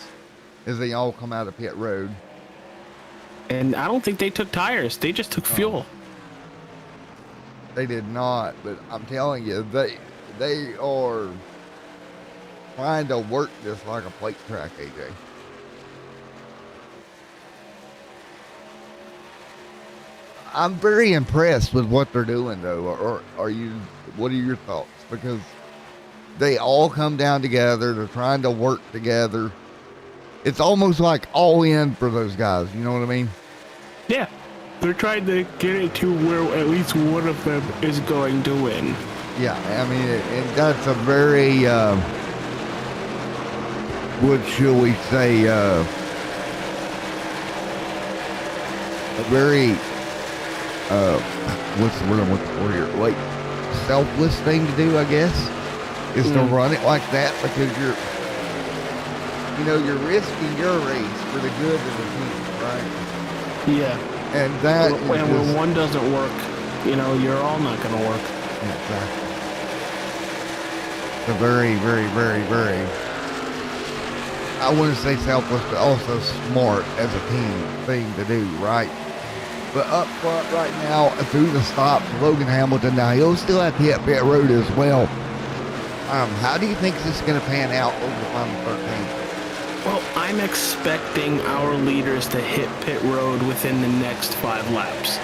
as they all come out of pit road. And I don't think they took tires. They just took fuel. They did not, but I'm telling you, they are trying to work this like a plate track, AJ. I'm very impressed with what they're doing, though. Or are you? What are your thoughts? Because they all come down together. They're trying to work together. It's almost like all in for those guys. You know what I mean? Yeah. They're trying to get it to where at least one of them is going to win. Yeah, I mean, and that's a very, what should we say, a very, what's the word I'm looking for here? Like, selfless thing to do, I guess, is to run it like that because you're risking your race for the good of the team, right? Yeah. And that when one doesn't work, you're all not going to work. Exactly. It's a very, very, very, very, I wouldn't say selfless, but also smart as a team thing to do, right? But up front right now, through the stops, Logan Hamilton, now he'll still have to hit pit road as well. How do you think this is going to pan out over the final 13? Well, I'm expecting our leaders to hit pit road within the next 5 laps.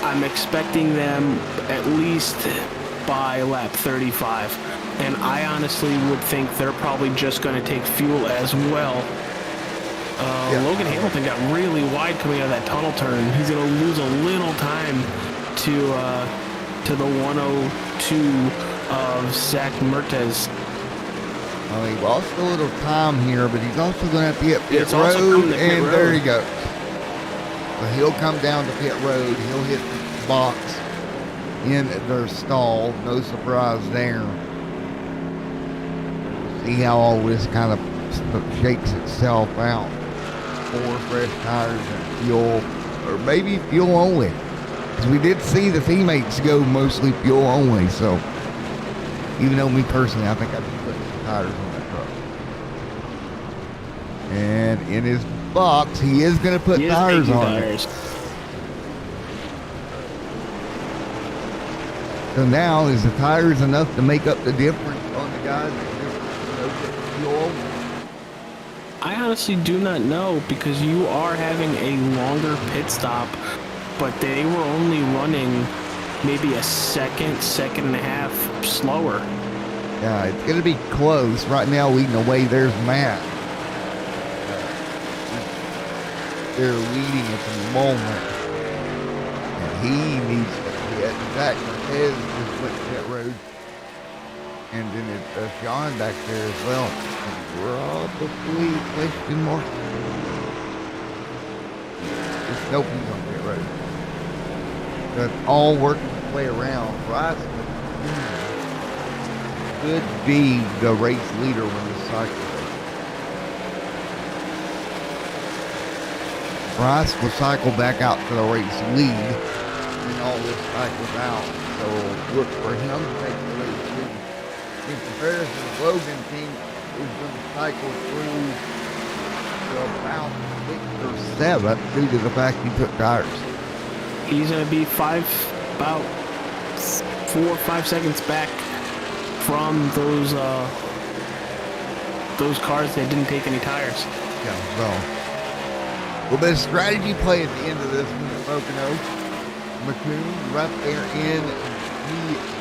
I'm expecting them at least by lap 35. And I honestly would think they're probably just going to take fuel as well. Logan Hamilton got really wide coming out of that tunnel turn. He's going to lose a little time to the 102 of Zach Mertes. Well, he lost a little time here, but he's also going to have to hit pit It's also road, coming to pit and road. there he goes. So he'll come down to pit road. He'll hit the box in their stall. No surprise there. See how all this kind of shakes itself out. 4 fresh tires and fuel, or maybe fuel only. Because we did see the teammates go mostly fuel only, so even though me personally, I think I'd be putting some tires on that truck. And in his box, he is going to put tires on it. So now, is the tires enough to make up the difference on the guys that just fuel? I honestly do not know, because you are having a longer pit stop, but they were only running maybe a second and a half slower. Yeah, it's going to be close. Right now, leading the way, there's Matt. They're leading at the moment. And he needs to hit. Zach Marquez just went to pit road. And then it's Sean back there as well. Probably question mark. Just nope, he's on pit road. That's all working its way around. Bryce could be the race leader when the cycle is. Bryce will cycle back out to the race lead when all this cycles out. So look for him to take the race lead. In comparison, Logan King is going to cycle through to about 6th or 7th due to the fact he took tires. He's going to be about 4 or 5 seconds back from those cars that didn't take any tires. Yeah, so a little bit of strategy play at the end of this one at Pocono. McCoon right there in the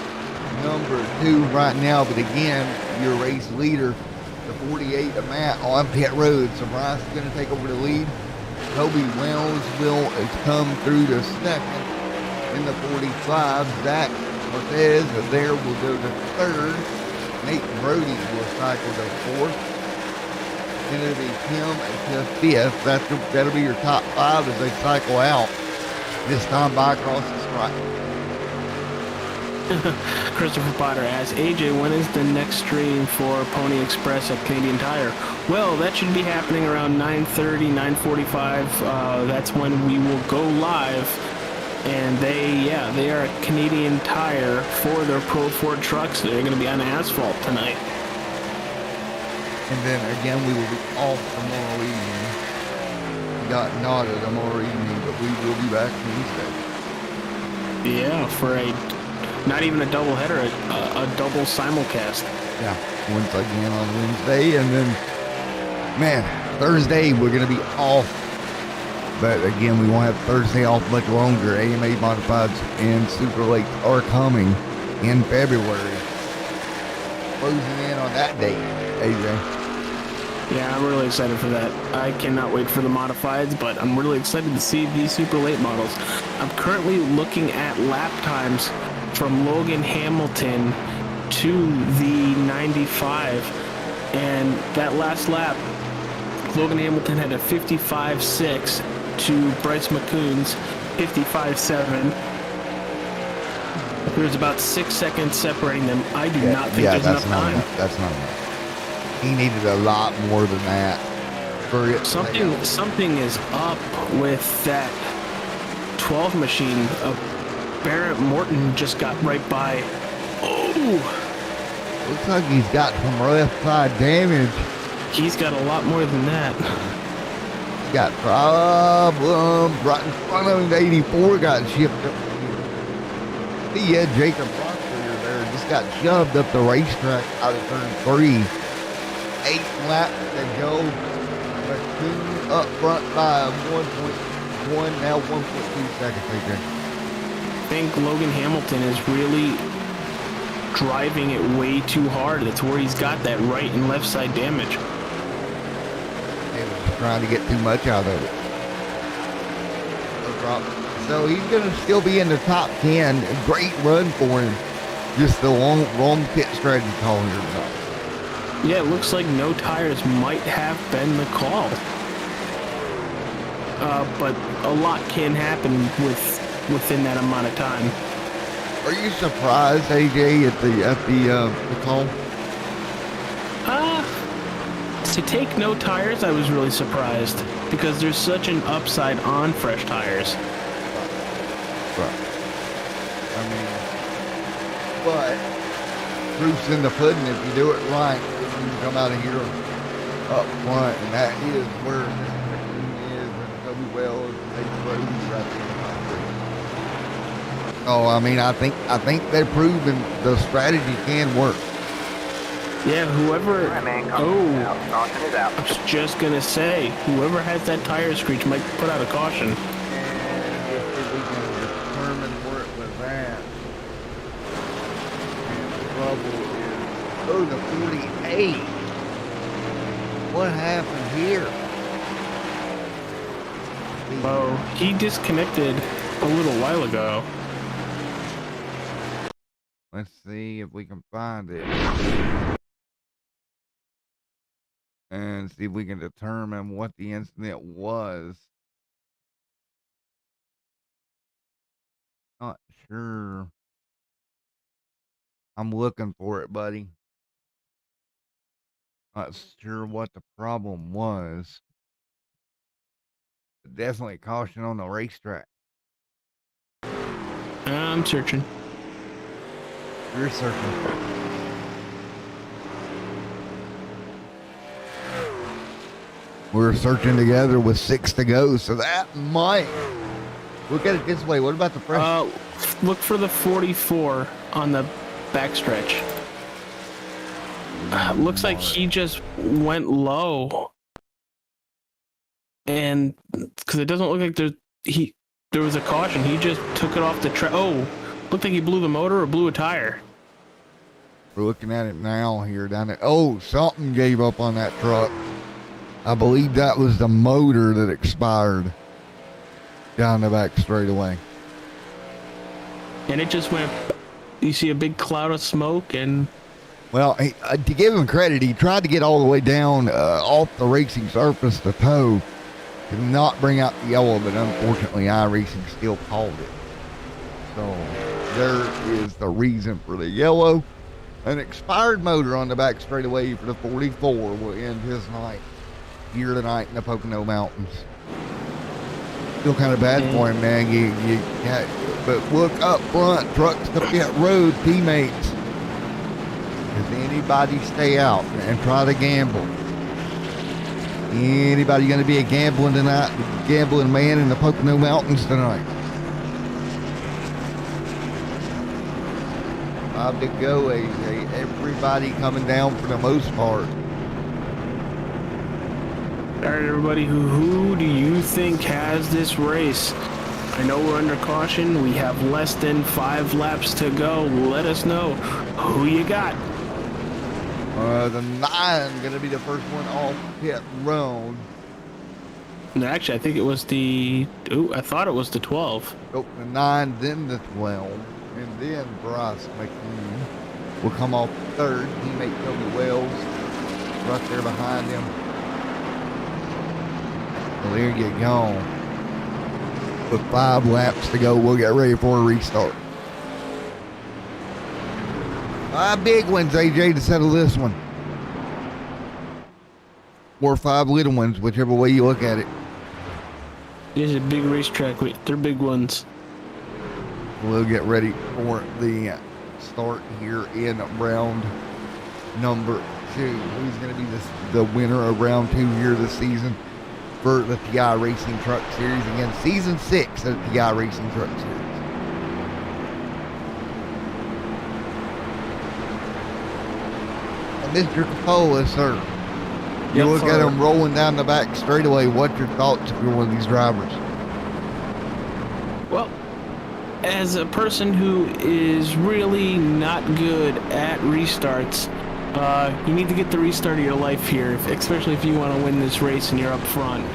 number 2 right now, but again, your race leader, the 48 of Matt on pit road. So Bryce is going to take over the lead. Toby Wells will come through to second in the 45. Zach Marquez there will go to 3rd. Nate Brody will cycle to 4th. And it'll be Tim to 5th. That'll be your top 5 as they cycle out. This time by across the stripe. Christopher Potter asks, AJ, when is the next stream for Pony Express at Canadian Tire? Well, that should be happening around 9:30, 9:45. That's when we will go live. And they are at Canadian Tire for their Pro 4 trucks. They're going to be on asphalt tonight. And then again, we will be off tomorrow evening. Got nodded tomorrow evening, but we will be back Wednesday. Yeah, for not even a double header, a double simulcast. Yeah, once again on Wednesday, and then, man, Thursday we're going to be off. But again, we won't have Thursday off much longer. AMA Modifieds and Super Late are coming in February. Closing in on that date, AJ. Yeah, I'm really excited for that. I cannot wait for the Modifieds, but I'm really excited to see these Super Late models. I'm currently looking at lap times from Logan Hamilton to the 95, and that last lap, Logan Hamilton had a 55.6 to Bryce McCoon's 55.7. There's about 6 seconds separating them. I do not think there's enough time. That's not enough. He needed a lot more than that. For it Something is up with that 12 machine. Barrett Morton just got right by. Oh! Looks like he's got some left side damage. He's got a lot more than that. He's got problems right in front of him. The 84 got shipped up. He had Jacob Foster there. Just got shoved up the racetrack out of turn 3. 8 laps to go. McCoon up front by 1.1, now 1.2 seconds right there. I think Logan Hamilton is really driving it way too hard. That's where he's got that right and left side damage. And trying to get too much out of it. So he's going to still be in the top 10. A great run for him. Just the wrong pit strategy call here tonight. Yeah, it looks like no tires might have been the call. But a lot can happen within that amount of time. Are you surprised, AJ, at the call? To take no tires, I was really surprised because there's such an upside on fresh tires. Right. I mean, but proof's in the pudding if you do it right. You can come out of here up front, and that is where this is, and Toby Wells and Nate Rhodes right there. Oh, I mean, I think they've proven the strategy can work. Yeah, whoever. Right, man, Caution is out. I was just gonna say, whoever has that tire screech might put out a caution. And if we can determine where it was at, and the trouble is, the 48. What happened here? Oh, he disconnected a little while ago. Let's see if we can find it. And see if we can determine what the incident was. Not sure. I'm looking for it, buddy. Not sure what the problem was. Definitely caution on the racetrack. I'm searching. You're searching. We're searching together with 6 to go, so that might. Look at it this way. What about the fresh? Look for the 44 on the backstretch. Looks like he just went low, and because it doesn't look like there was a caution. He just took it off the track. Oh, looked like he blew the motor or blew a tire. We're looking at it now here down there. Oh, something gave up on that truck. I believe that was the motor that expired down the back straightaway. And it just went, you see a big cloud of smoke and... Well, to give him credit, he tried to get all the way down off the racing surface to tow. Did not bring out the yellow, but unfortunately iRacing still called it. So there is the reason for the yellow. An expired motor on the back straightaway for the 44 will end his night here tonight in the Pocono Mountains. Feel kind of bad for him, man. But look up front, trucks to pit road, teammates. Does anybody stay out and try to gamble? Anybody going to be a gambling man in the Pocono Mountains tonight? 5 to go, AJ. Everybody coming down for the most part. All right, everybody, who do you think has this race? I know we're under caution. We have less than 5 laps to go. Let us know who you got. The 9 going to be the first one off pit road. No, actually, I think it was the... Ooh, I thought it was the 12. Oh, the 9, then the 12. And then Bryce McLean will come off third. Teammate Toby Wells right there behind him. Well, there you go. With 5 laps to go, we'll get ready for a restart. 5 big ones, AJ, to settle this one. Or 5 little ones, whichever way you look at it. It is a big racetrack. They're big ones. We'll get ready for the start here in round number 2. Who's going to be the winner of round 2 here this season for the TI Racing Truck Series? Again, season 6 of the TI Racing Truck Series. Mr. Capola, sir. You look at him rolling down the back straightaway. What's your thoughts if you're one of these drivers? Well, as a person who is really not good at restarts, You need to get the restart of your life here, especially if you want to win this race and you're up front.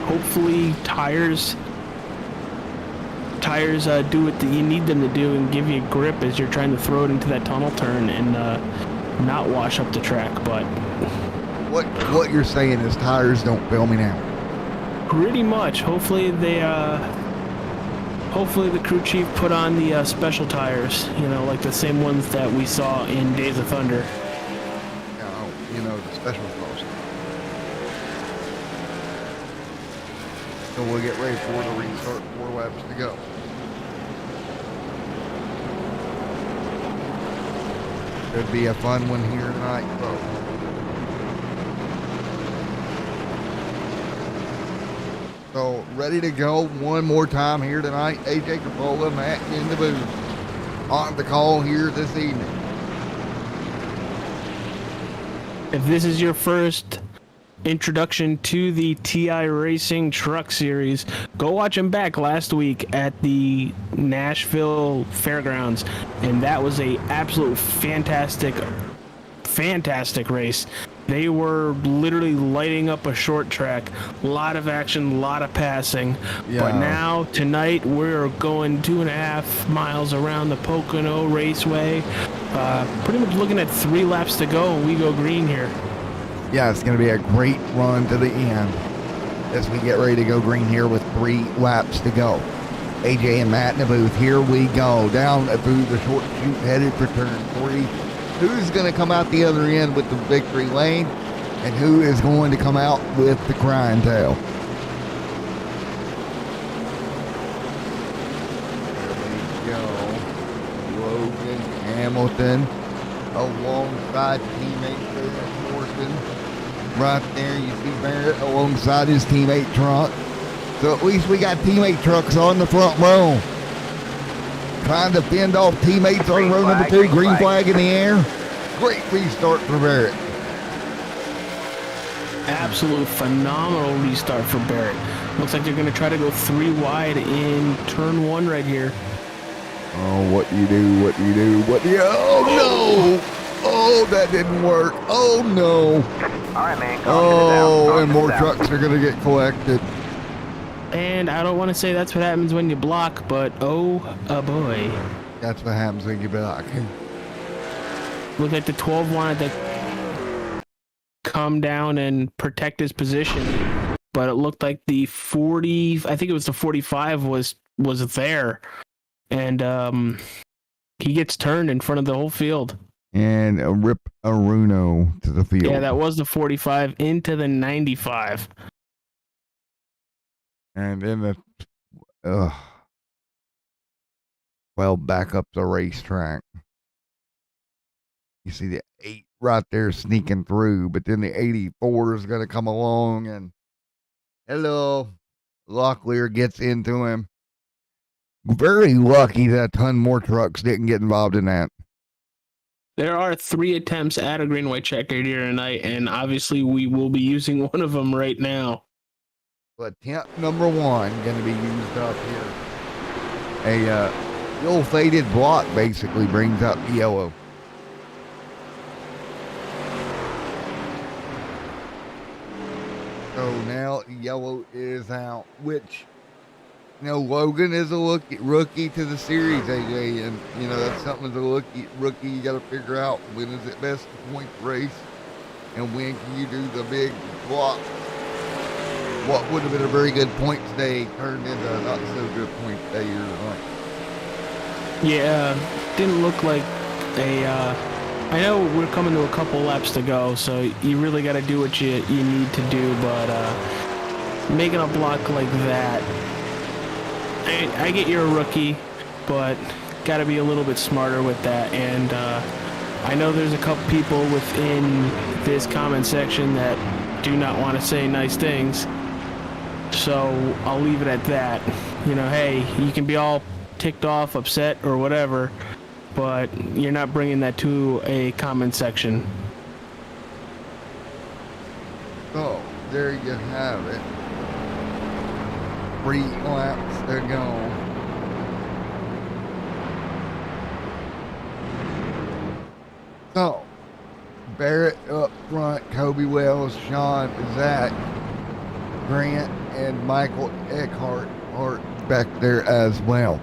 Hopefully tires do what you need them to do and give you grip as you're trying to throw it into that tunnel turn and not wash up the track. But what you're saying is tires don't fail me now. pretty much. Hopefully the crew chief put on the special tires, like the same ones that we saw in Days of Thunder. The special cars. So we'll get ready for the restart, 4 laps to go. Could be a fun one here tonight, folks. So ready to go one more time here tonight. AJ Capola, Matt in the booth on the call here this evening. If this is your first introduction to the TI Racing Truck Series, go watch them back last week at the Nashville Fairgrounds, and that was a absolute fantastic race. They were literally lighting up a short track, a lot of action, a lot of passing. Yeah. But now tonight we're going 2.5 miles around the Pocono Raceway, pretty much looking at 3 laps to go, and we go green here. Yeah, it's going to be a great run to the end as we get ready to go green here with 3 laps to go. AJ and Matt in the booth. Here we go down through the short chute headed for turn 3. Who's going to come out the other end with the victory lane, and who is going to come out with the crying tail? There we go. Logan Hamilton alongside teammate Barrett Morrison. Right there, you see Barrett alongside his teammate Trunk. So at least we got teammate trucks on the front row. Trying to fend off teammates on row number 2. Green flag in the air. Great restart for Barrett. Absolute phenomenal restart for Barrett. Looks like they're going to try to go 3 wide in turn 1 right here. Oh, what do you do? Oh, no! Oh, that didn't work. Oh, no. All right, man. Oh, and more trucks are going to get collected. And I don't want to say that's what happens when you block, but oh boy. That's what happens when you block. Looked like the 12 wanted to come down and protect his position, but it looked like the 40, I think it was the 45 was there, and he gets turned in front of the whole field. And rip Aruno to the field. Yeah, that was the 45 into the 95. And then back up the racetrack. You see the 8 right there sneaking through, but then the 84 is going to come along, and hello, Locklear gets into him. Very lucky that a ton more trucks didn't get involved in that. There are 3 attempts at a green-white checkered here tonight, and obviously we will be using one of them right now. Attempt number 1 going to be used up here. A old faded block basically brings up the yellow. So now yellow is out, which, Logan is a rookie to the series, AJ, and, that's something as a rookie you got to figure out. When is it best to point the race, and when can you do the big block? What would have been a very good point today turned into a not so good point today here tonight. Yeah, didn't look like I know we're coming to a couple laps to go, so you really got to do what you need to do, but making a block like that, I get you're a rookie, but got to be a little bit smarter with that, and I know there's a couple people within this comment section that do not want to say nice things. So I'll leave it at that. Hey, you can be all ticked off, upset, or whatever, but you're not bringing that to a comment section. So there you have it. 3 laps to go. So, Barrett up front, Kobe Wells, Sean, Zach, Grant, and Michael Eckhart are back there as well.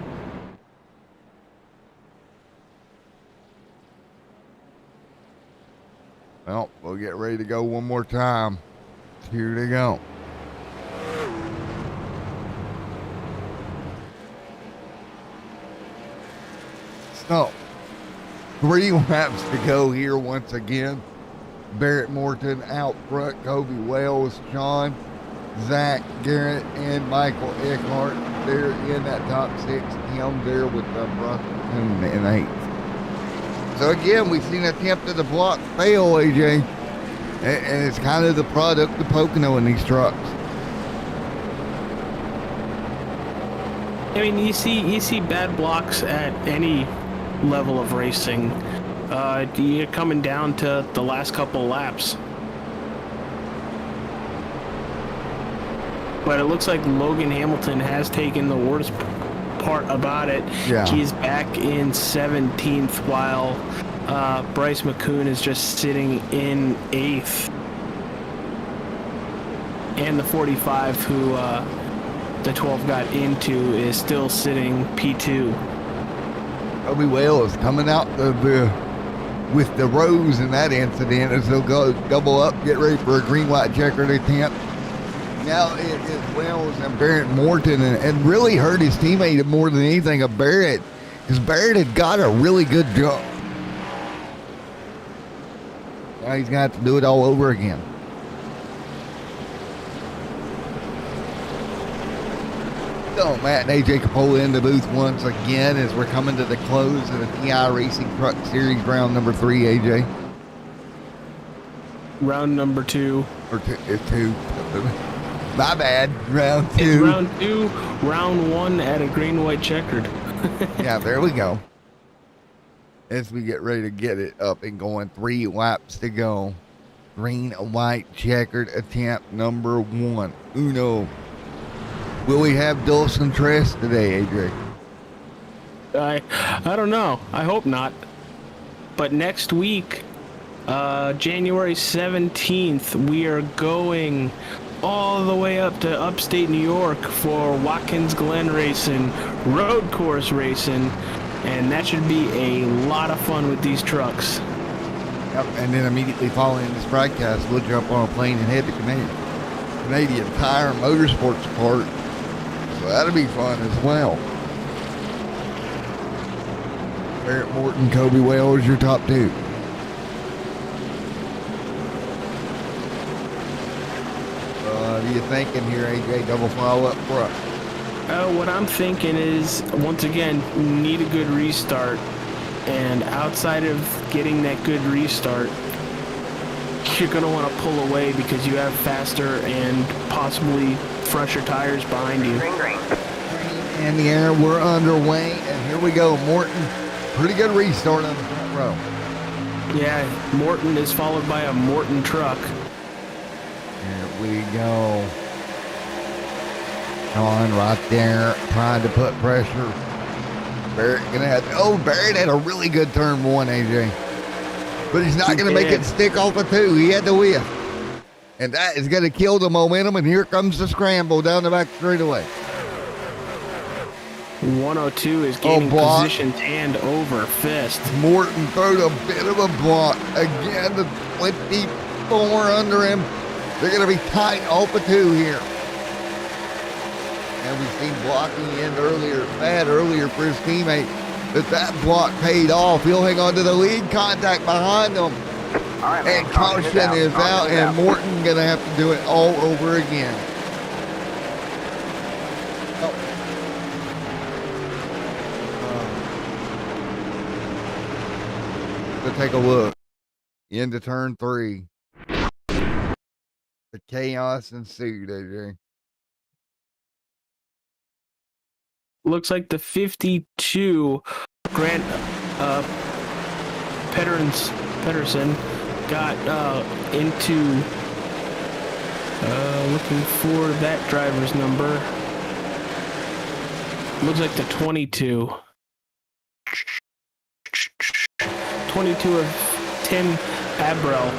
Well, we'll get ready to go one more time. Here they go. So, 3 laps to go here once again. Barrett Morton out front, Kobe Wells, Sean, Zach, Garrett, and Michael Eckhart. They're in that top 6. Tim there with the Brooklyn in 8th. So again, we've seen an attempt at the block fail, AJ. And it's kind of the product of Pocono in these trucks. I mean, you see bad blocks at any level of racing. You're coming down to the last couple of laps. But it looks like Logan Hamilton has taken the worst part about it. Yeah. He's back in 17th, while Bryce McCoon is just sitting in 8th. And the 45, who the 12 got into, is still sitting P2. Kobe Wells coming out with the rose in that incident as they'll go double up, get ready for a green-white checkered attempt. Now it is Wells and Barrett Morton, and really hurt his teammate more than anything of Barrett, because Barrett had got a really good jump. Now he's going to have to do it all over again. So Matt and AJ Capola in the booth once again as we're coming to the close of the TI Racing Truck Series round number 3, AJ. Round number 2. Or two. My bad. Round 2. It's round 2, round 1 at a green-white checkered. Yeah, there we go. As we get ready to get it up and going, 3 laps to go. Green, white, checkered attempt number 1. Uno. Will we have Dawson Tress today, AJ? I don't know. I hope not. But next week, January 17th, we are going all the way up to upstate New York for Watkins Glen Racing, road course racing, and that should be a lot of fun with these trucks. Yep, and then immediately following this broadcast, we'll jump on a plane and head to Canadian Tire Motorsports Park. So that'll be fun as well. Barrett Morton, Kobe Wells, your top 2. What are you thinking here, AJ? Double file up front. What I'm thinking is, once again, need a good restart. And outside of getting that good restart, you're going to want to pull away because you have faster and possibly fresher tires behind you. Green. In the air, we're underway, and here we go. Morton, pretty good restart on the front row. Yeah, Morton is followed by a Morton truck. Here we go. Sean right there, trying to put pressure. Barrett gonna have. Oh, Barrett had a really good turn 1, AJ, but he's not gonna make it stick off of 2. He had to whiff, and that is gonna kill the momentum. And here comes the scramble down the back straightaway. 102 is gaining positions and over fist. Morton throwed a bit of a block again. The 24 under him. They're gonna be tight off of 2 here. And we've seen blocking in earlier for his teammate. That block paid off. He'll hang on to the lead contact behind him. All right, and caution is out, and Morton going to have to do it all over again. Let's take a look. Into turn 3. The chaos ensued, AJ. Looks like the 52 Grant Pedersen got into looking for that driver's number. Looks like the 22. 22 of Tim Abrell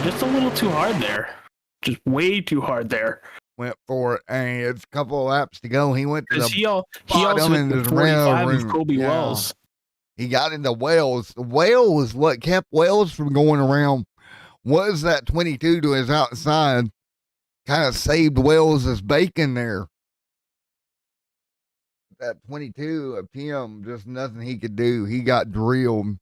just a little too hard there. Just way too hard there. Went for it, and it's a couple of laps to go. He went to the He also bottom hit and the just 45 ran of Colby yeah. Wells. He got into Wells. Wells is what kept Wells from going around. Was that 22 to his outside? Kind of saved Wells' bacon there. That 22 of Tim, just nothing he could do. He got drilled.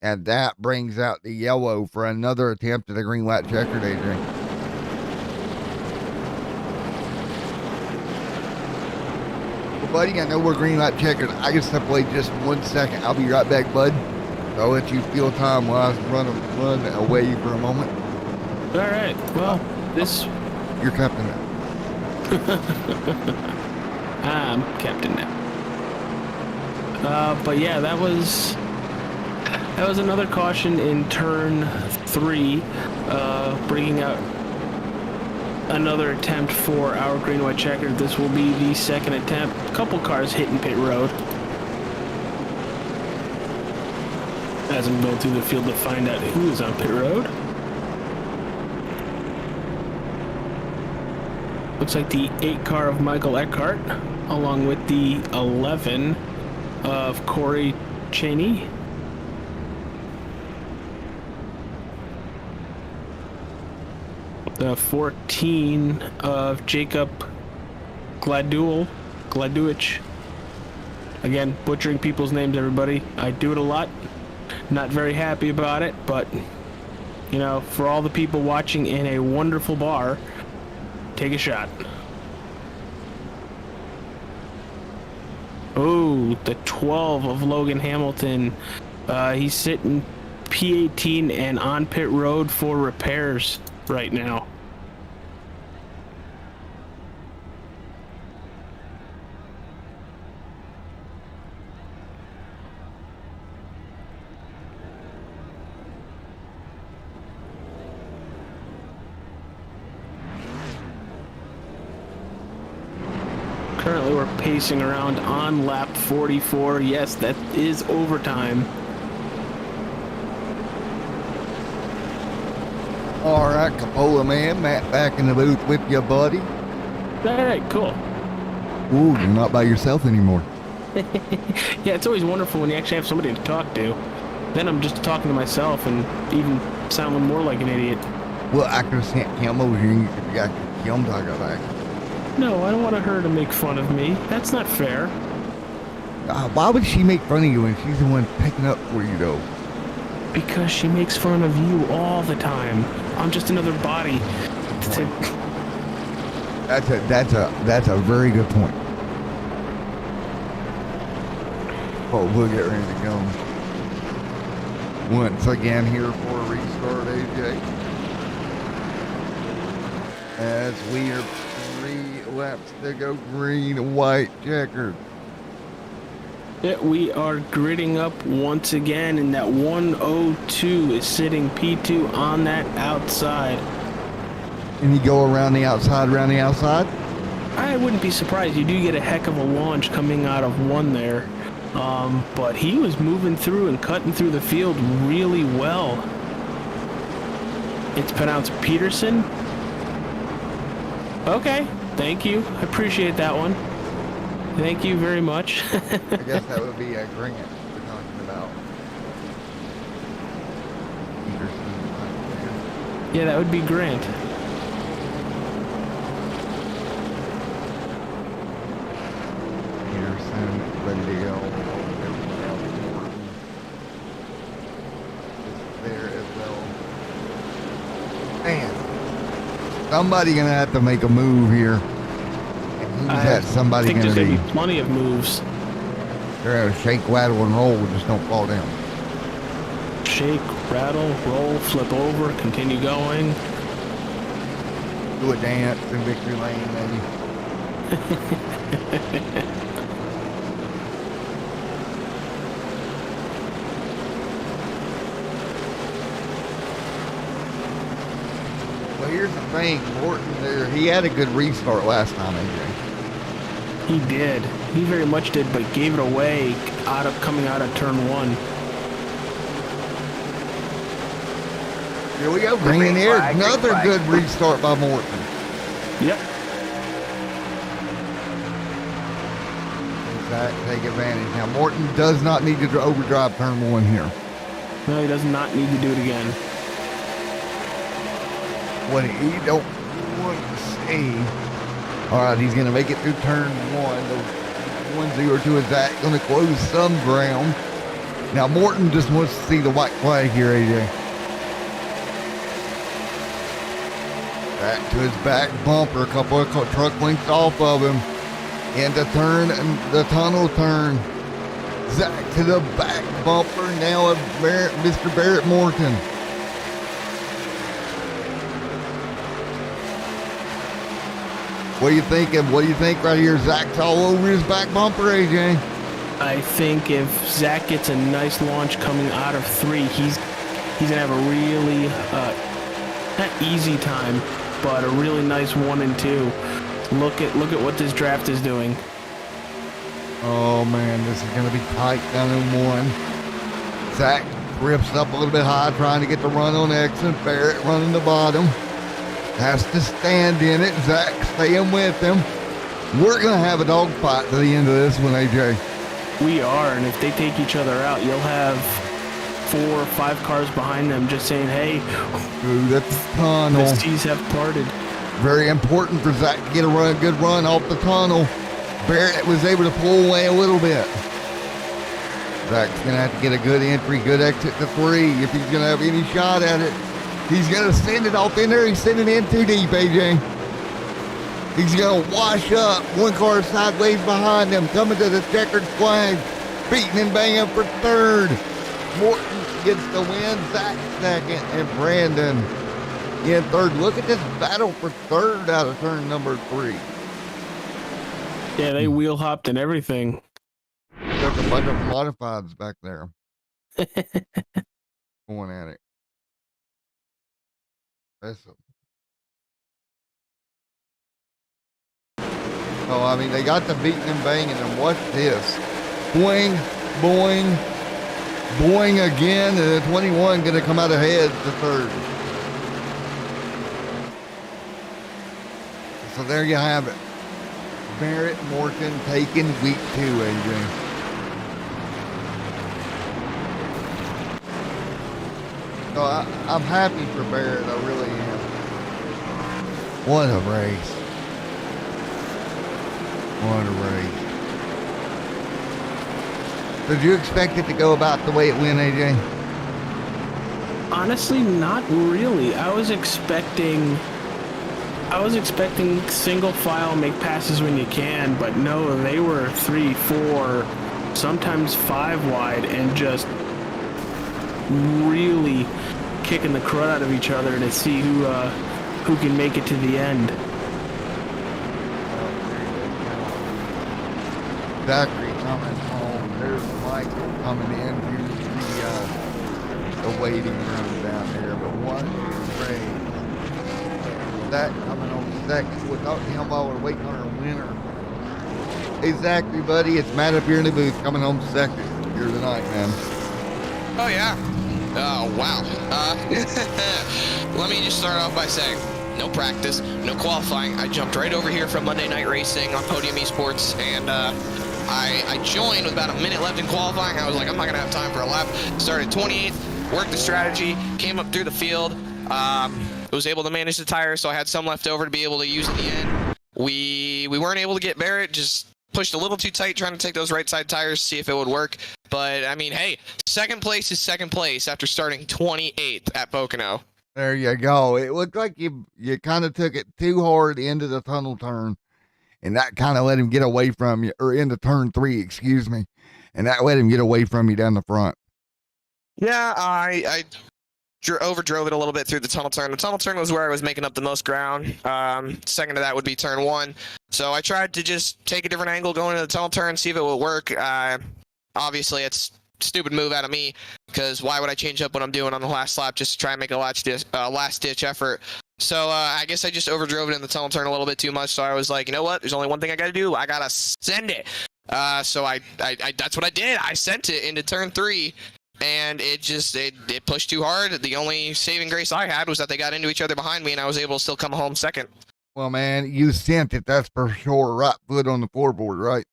And that brings out the yellow for another attempt at a green, white, checkered, Adrian. Well, buddy, I know we're green, white, checkered. I can step away just 1 second. I'll be right back, bud. I'll let you feel time while I run away for a moment. All right. Well, You're captain now. I'm captain now. But yeah, that was another caution in turn 3, bringing out another attempt for our green, white, checkered. This will be the second attempt. A couple cars hitting pit road. As I'm going through the field to find out who is on pit road. Looks like the 8 car of Michael Eckhart, along with the 11 of Corey Cheney. The 14 of Jacob Gladuich. Again, butchering people's names, everybody. I do it a lot. Not very happy about it, but, you know, for all the people watching in a wonderful bar, take a shot. Oh, the 12 of Logan Hamilton. He's sitting P18 and on pit road for repairs right now. Currently we're pacing around on lap 44. Yes, that is overtime. All right, Capola man, Matt back in the booth with you, buddy. All right, cool. Ooh, you're not by yourself anymore. Yeah, it's always wonderful when you actually have somebody to talk to. Then I'm just talking to myself and even sounding more like an idiot. Well, I could have sent Kim over here and you could have got Kim talking back. No, I don't want her to make fun of me. That's not fair. Why would she make fun of you when she's the one picking up for you, though? Because she makes fun of you all the time. I'm just another body. That's a very good point. Oh, we'll get ready to go. Once again here for a restart, AJ. As we are 3 laps to go, green, white, checkered. Yeah, we are gridding up once again, and that 102 is sitting P2 on that outside. And you go around the outside, I wouldn't be surprised. You do get a heck of a launch coming out of 1 there. But he was moving through and cutting through the field really well. It's pronounced Peterson. Okay, thank you. I appreciate that one. Thank you very much. I guess that would be a Grant we're talking about. Yeah, that would be Grant. Peterson, ready to go. There as well. Man, somebody gonna have to make a move here. Who's that somebody I think gonna there's be? going to be plenty of moves. They're gonna shake, rattle, and roll. Just don't fall down. Shake, rattle, roll, flip over, continue going. Do a dance in victory lane, maybe. Well, here's the thing, Morton there, he had a good restart last time, AJ. He did. He very much did, but gave it away coming out of turn 1. Here we go, green in the air. Another good restart by Morton. Yep. Zach take advantage. Now Morton does not need to overdrive turn 1 here. No, he does not need to do it again. What he don't want to see. All right, he's going to make it through turn 1. The 1-0 is Zach going to close some ground. Now Morton just wants to see the white flag here, AJ. Back to his back bumper, a couple of truck lengths off of him. And the tunnel turn. Zach to the back bumper now of Mr. Barrett Morton. What are you thinking? What do you think right here? Zach's all over his back bumper, AJ. I think if Zach gets a nice launch coming out of 3, he's gonna have a really not easy time, but a really nice 1 and 2. Look at what this draft is doing. Oh man, this is gonna be tight down in 1. Zach rips up a little bit high, trying to get the run on exit. Barrett running the bottom. Has to stand in it. Zach staying with him. We're gonna have a dogfight to the end of this one, AJ. We are, and if they take each other out, you'll have 4 or 5 cars behind them just saying, hey, through the tunnel. The seas have parted. Very important for Zach to get a good run off the tunnel. Barrett was able to pull away a little bit. Zach's going to have to get a good entry, good exit to 3 if he's going to have any shot at it. He's going to send it off in there. He's sending it in too deep, AJ. He's going to wash up. 1 car sideways behind him, coming to the checkered flag, beating and banging for 3rd. Morton gets the win, Zach 2nd, and Brandon in 3rd. Look at this battle for 3rd out of turn number 3. Yeah, they wheel hopped and everything. There's a bunch of modifieds back there going at it. Impressive. Oh, I mean, they got the beating and banging, and watch this. Boing, boing, boing again, and the 21 going to come out ahead to 3rd. So there you have it. Barrett Morton taking week 2, AJ. So I'm happy for Barrett, I really am. What a race. What a race. Did you expect it to go about the way it went, AJ? Honestly, not really. I was expecting single file, make passes when you can, but no, they were 3, 4, sometimes 5 wide and just really kicking the crud out of each other to see who can make it to the end. Zachary coming home. There's Michael coming into the waiting room down there. But what a race. Zach coming on 2nd. We're talking to him while we're waiting on our winner. Hey, Zachary, buddy, it's Matt up here in the booth coming home 2nd here tonight, man. Oh, yeah. Oh, wow. Let me just start off by saying, no practice, no qualifying. I jumped right over here from Monday Night Racing on Podium Esports, and I joined with about a minute left in qualifying. I was like, I'm not going to have time for a lap. Started 28th, worked the strategy, came up through the field, was able to manage the tires, so I had some left over to be able to use at the end. We weren't able to get Barrett, just pushed a little too tight trying to take those right side tires, see if it would work. But, I mean, hey, 2nd place is 2nd place after starting 28th at Pocono. There you go. It looked like you kind of took it too hard into the tunnel turn, and that kind of let him get away from you, or into turn 3, excuse me, and that let him get away from you down the front. Yeah, I overdrove it a little bit through the tunnel turn. The tunnel turn was where I was making up the most ground. Second to that would be turn 1. So I tried to just take a different angle going into the tunnel turn, see if it would work. Obviously, it's a stupid move out of me, because why would I change up what I'm doing on the last lap just to try and make a last-ditch effort? So I guess I just overdrove it in the tunnel turn a little bit too much, so I was like, you know what? There's only one thing I got to do. I got to send it. So I that's what I did. I sent it into turn 3. and it pushed too hard. The only saving grace I had was that they got into each other behind me, and I was able to still come home second. Well, man, you sent it. That's for sure. Right foot on the floorboard, right?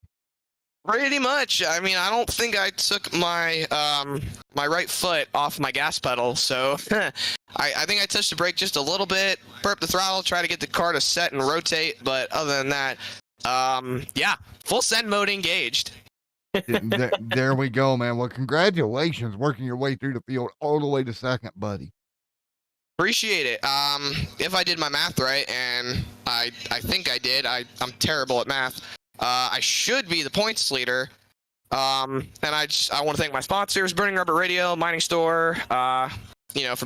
Pretty much. I mean, I don't think I took my my right foot off my gas pedal, so I think I touched the brake just a little bit, burped the throttle, try to get the car to set and rotate, but other than that, yeah, full send mode engaged. There we go, man. Well, congratulations working your way through the field all the way to second, buddy. Appreciate it. If I did my math right, and I think I did, I'm terrible at math. I should be the points leader. And I want to thank my sponsors, Burning Rubber Radio, Mining Store, for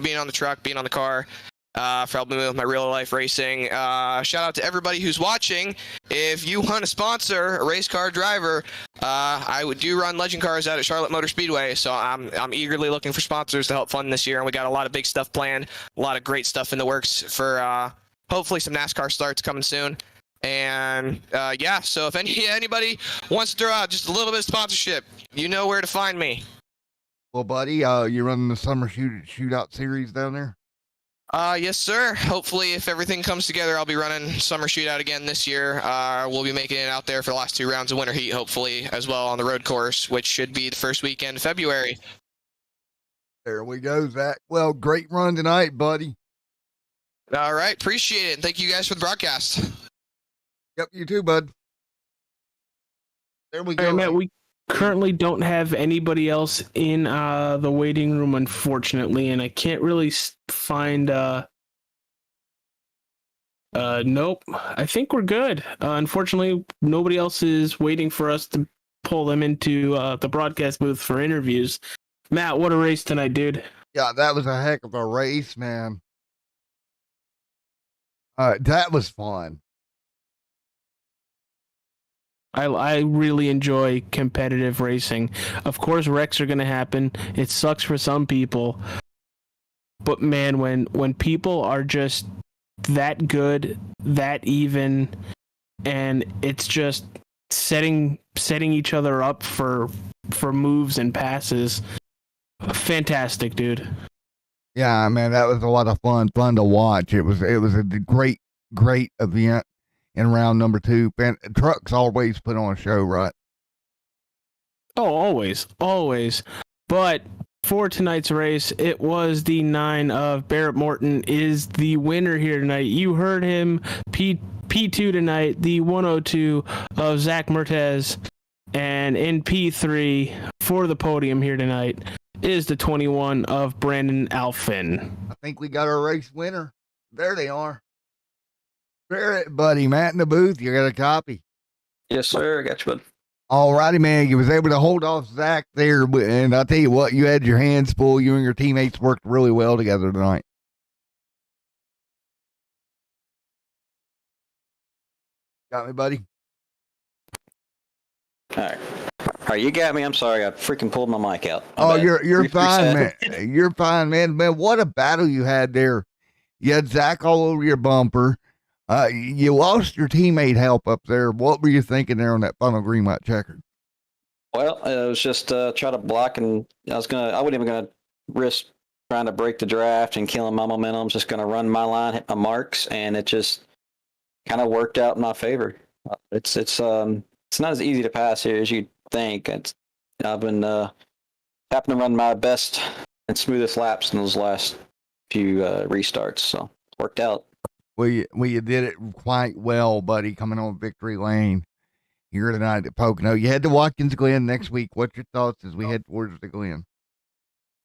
being on the truck, being on the car, for helping me with my real life racing. Shout out to everybody who's watching. If you want to sponsor a race car driver, I would run legend cars out at Charlotte Motor Speedway, so I'm eagerly looking for sponsors to help fund this year, and we got a lot of big stuff planned, a lot of great stuff in the works for hopefully some NASCAR starts coming soon. And yeah, so if anybody wants to throw out just a little bit of sponsorship, you know where to find me. Well, buddy, you're running the summer shootout series down there? Yes, sir. Hopefully, if everything comes together, I'll be running Summer Shootout again this year. We'll be making it out there for the last 2 rounds of Winter Heat, hopefully, as well on the road course, which should be the first weekend of February. There we go, Zach. Well, great run tonight, buddy. All right. Appreciate it. And thank you guys for the broadcast. Yep, you too, bud. There we go. Hey, Matt, we currently don't have anybody else in the waiting room, unfortunately, and I can't really find nope, I think we're good. Unfortunately, nobody else is waiting for us to pull them into the broadcast booth for interviews. Matt, what a race tonight, dude. Yeah, that was a heck of a race, man. That was fun. I really enjoy competitive racing. Of course, wrecks are going to happen. It sucks for some people. But man, when people are just that good, that even, and it's just setting each other up for moves and passes, fantastic, dude. Yeah, man, that was a lot of fun to watch. It was a great event. In round number 2, trucks always put on a show, right? Oh, always. But for tonight's race, it was the 9 of Barrett Morton is the winner here tonight. You heard him, P2 tonight, the 102 of Zach Mertez, and in P3 for the podium here tonight is the 21 of Brandon Alfin. I think we got our race winner. There they are. Barrett, buddy, Matt in the booth, you got a copy? Yes, sir. I got you, bud. All righty, man. You was able to hold off Zach there, and I'll tell you what, you had your hands full. You and your teammates worked really well together tonight. Got me, buddy? All right, you got me. I'm sorry, I freaking pulled my mic out. Oh, you're fine, man. You're fine, man. Man, what a battle you had there. You had Zach all over your bumper. You lost your teammate help up there. What were you thinking there on that final green white checkered? Well, it was just try to block, and I wasn't even gonna risk trying to break the draft and killing my momentum. I was just gonna run my line, hit my marks, and it just kind of worked out in my favor. It's not as easy to pass here as you'd think. I've been happened to run my best and smoothest laps in those last few restarts, so it worked out. Well, you did it quite well, buddy, coming on victory lane here tonight at Pocono. You head to Watkins Glen next week. What's your thoughts as we head towards the Glen?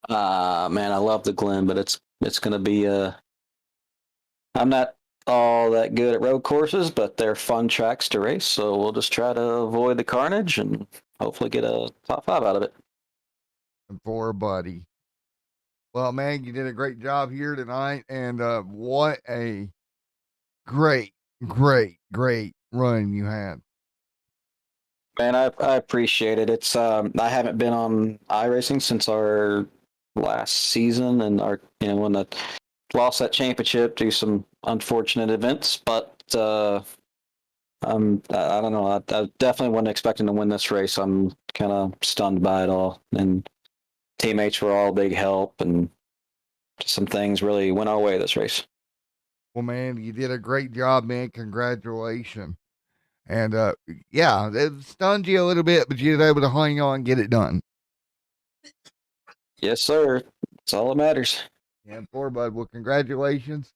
Man, I love the Glen, but it's going to be I'm not all that good at road courses, but they're fun tracks to race, so we'll just try to avoid the carnage and hopefully get a top 5 out of it. For buddy. Well, man, you did a great job here tonight, and what a great run you had. Man, I appreciate it. It's I haven't been on iRacing since our last season, and when I lost that championship due to some unfortunate events. But I don't know. I definitely wasn't expecting to win this race. I'm kind of stunned by it all, and teammates were all a big help, and some things really went our way this race. Well, man, you did a great job, man. Congratulations. And yeah, it stunned you a little bit, but you were able to hang on and get it done. Yes, sir. That's all that matters. Yeah, poor bud. Well, congratulations.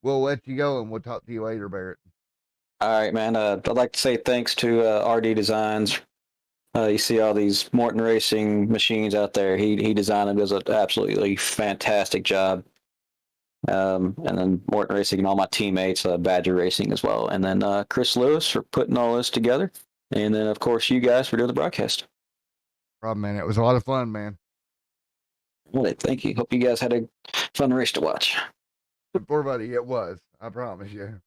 We'll let you go, and we'll talk to you later, Barrett. All right, man. I'd like to say thanks to RD Designs. You see all these Morton Racing machines out there. He designed them. Does an absolutely fantastic job. And then Morton Racing and all my teammates, Badger Racing as well. And then Chris Lewis for putting all this together. And then, of course, you guys for doing the broadcast. Problem, man. It was a lot of fun, man. Well, thank you. Hope you guys had a fun race to watch. Poor buddy, it was. I promise you.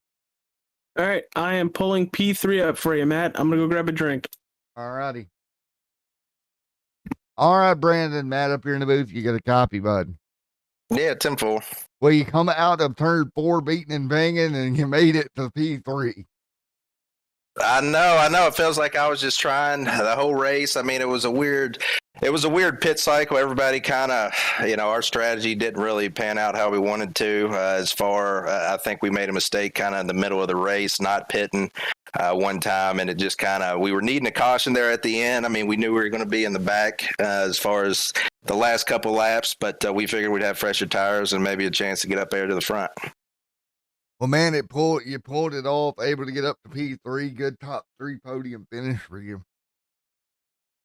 All right, I am pulling P3 up for you, Matt. I'm gonna go grab a drink. All righty. All right, Brandon, Matt up here in the booth. You got a copy, bud. Yeah, 10-4. Well, you come out of turn 4 beating and banging, and you made it to P3. I know. It feels like I was just trying the whole race. I mean, it was a weird pit cycle. Everybody kind of, our strategy didn't really pan out how we wanted to. I think we made a mistake kind of in the middle of the race, not pitting one time, and it just we were needing a caution there at the end. I mean, we knew we were going to be in the back as far as the last couple laps, but we figured we'd have fresher tires and maybe a chance to get up there to the front. Well, man, you pulled it off, able to get up to P3. Good top 3 podium finish for you.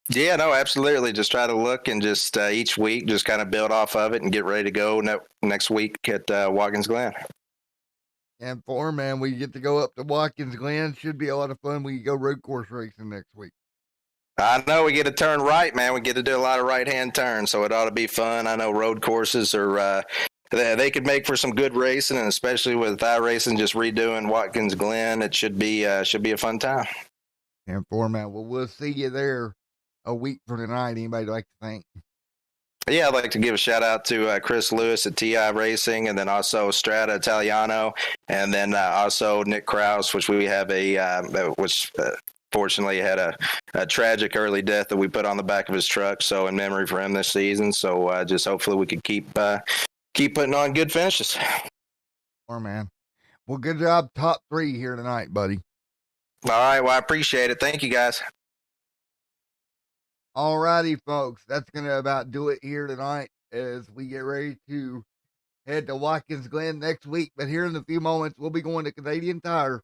Yeah, no, absolutely. Just try to look and just each week just kind of build off of it and get ready to go next week at Watkins Glen. And man, we get to go up to Watkins Glen. Should be a lot of fun. We go road course racing next week. I know we get to turn right, man. We get to do a lot of right-hand turns, so it ought to be fun. I know road courses are they could make for some good racing, and especially with iRacing just redoing Watkins Glen, it should be a fun time. And man, well, we'll see you there a week from tonight. Anybody like to thank? Yeah, I'd like to give a shout out to Chris Lewis at TI Racing, and then also Strata Italiano, and then also Nick Krause, which we have fortunately had a tragic early death that we put on the back of his truck. So in memory for him this season. So just hopefully we could keep putting on good finishes. Man. Well, good job. Top 3 here tonight, buddy. All right. Well, I appreciate it. Thank you, guys. All righty, folks. That's going to about do it here tonight as we get ready to head to Watkins Glen next week. But here in a few moments, we'll be going to Canadian Tire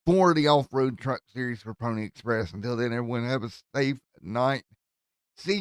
for the off-road truck series for Pony Express. Until then, everyone have a safe night. See you.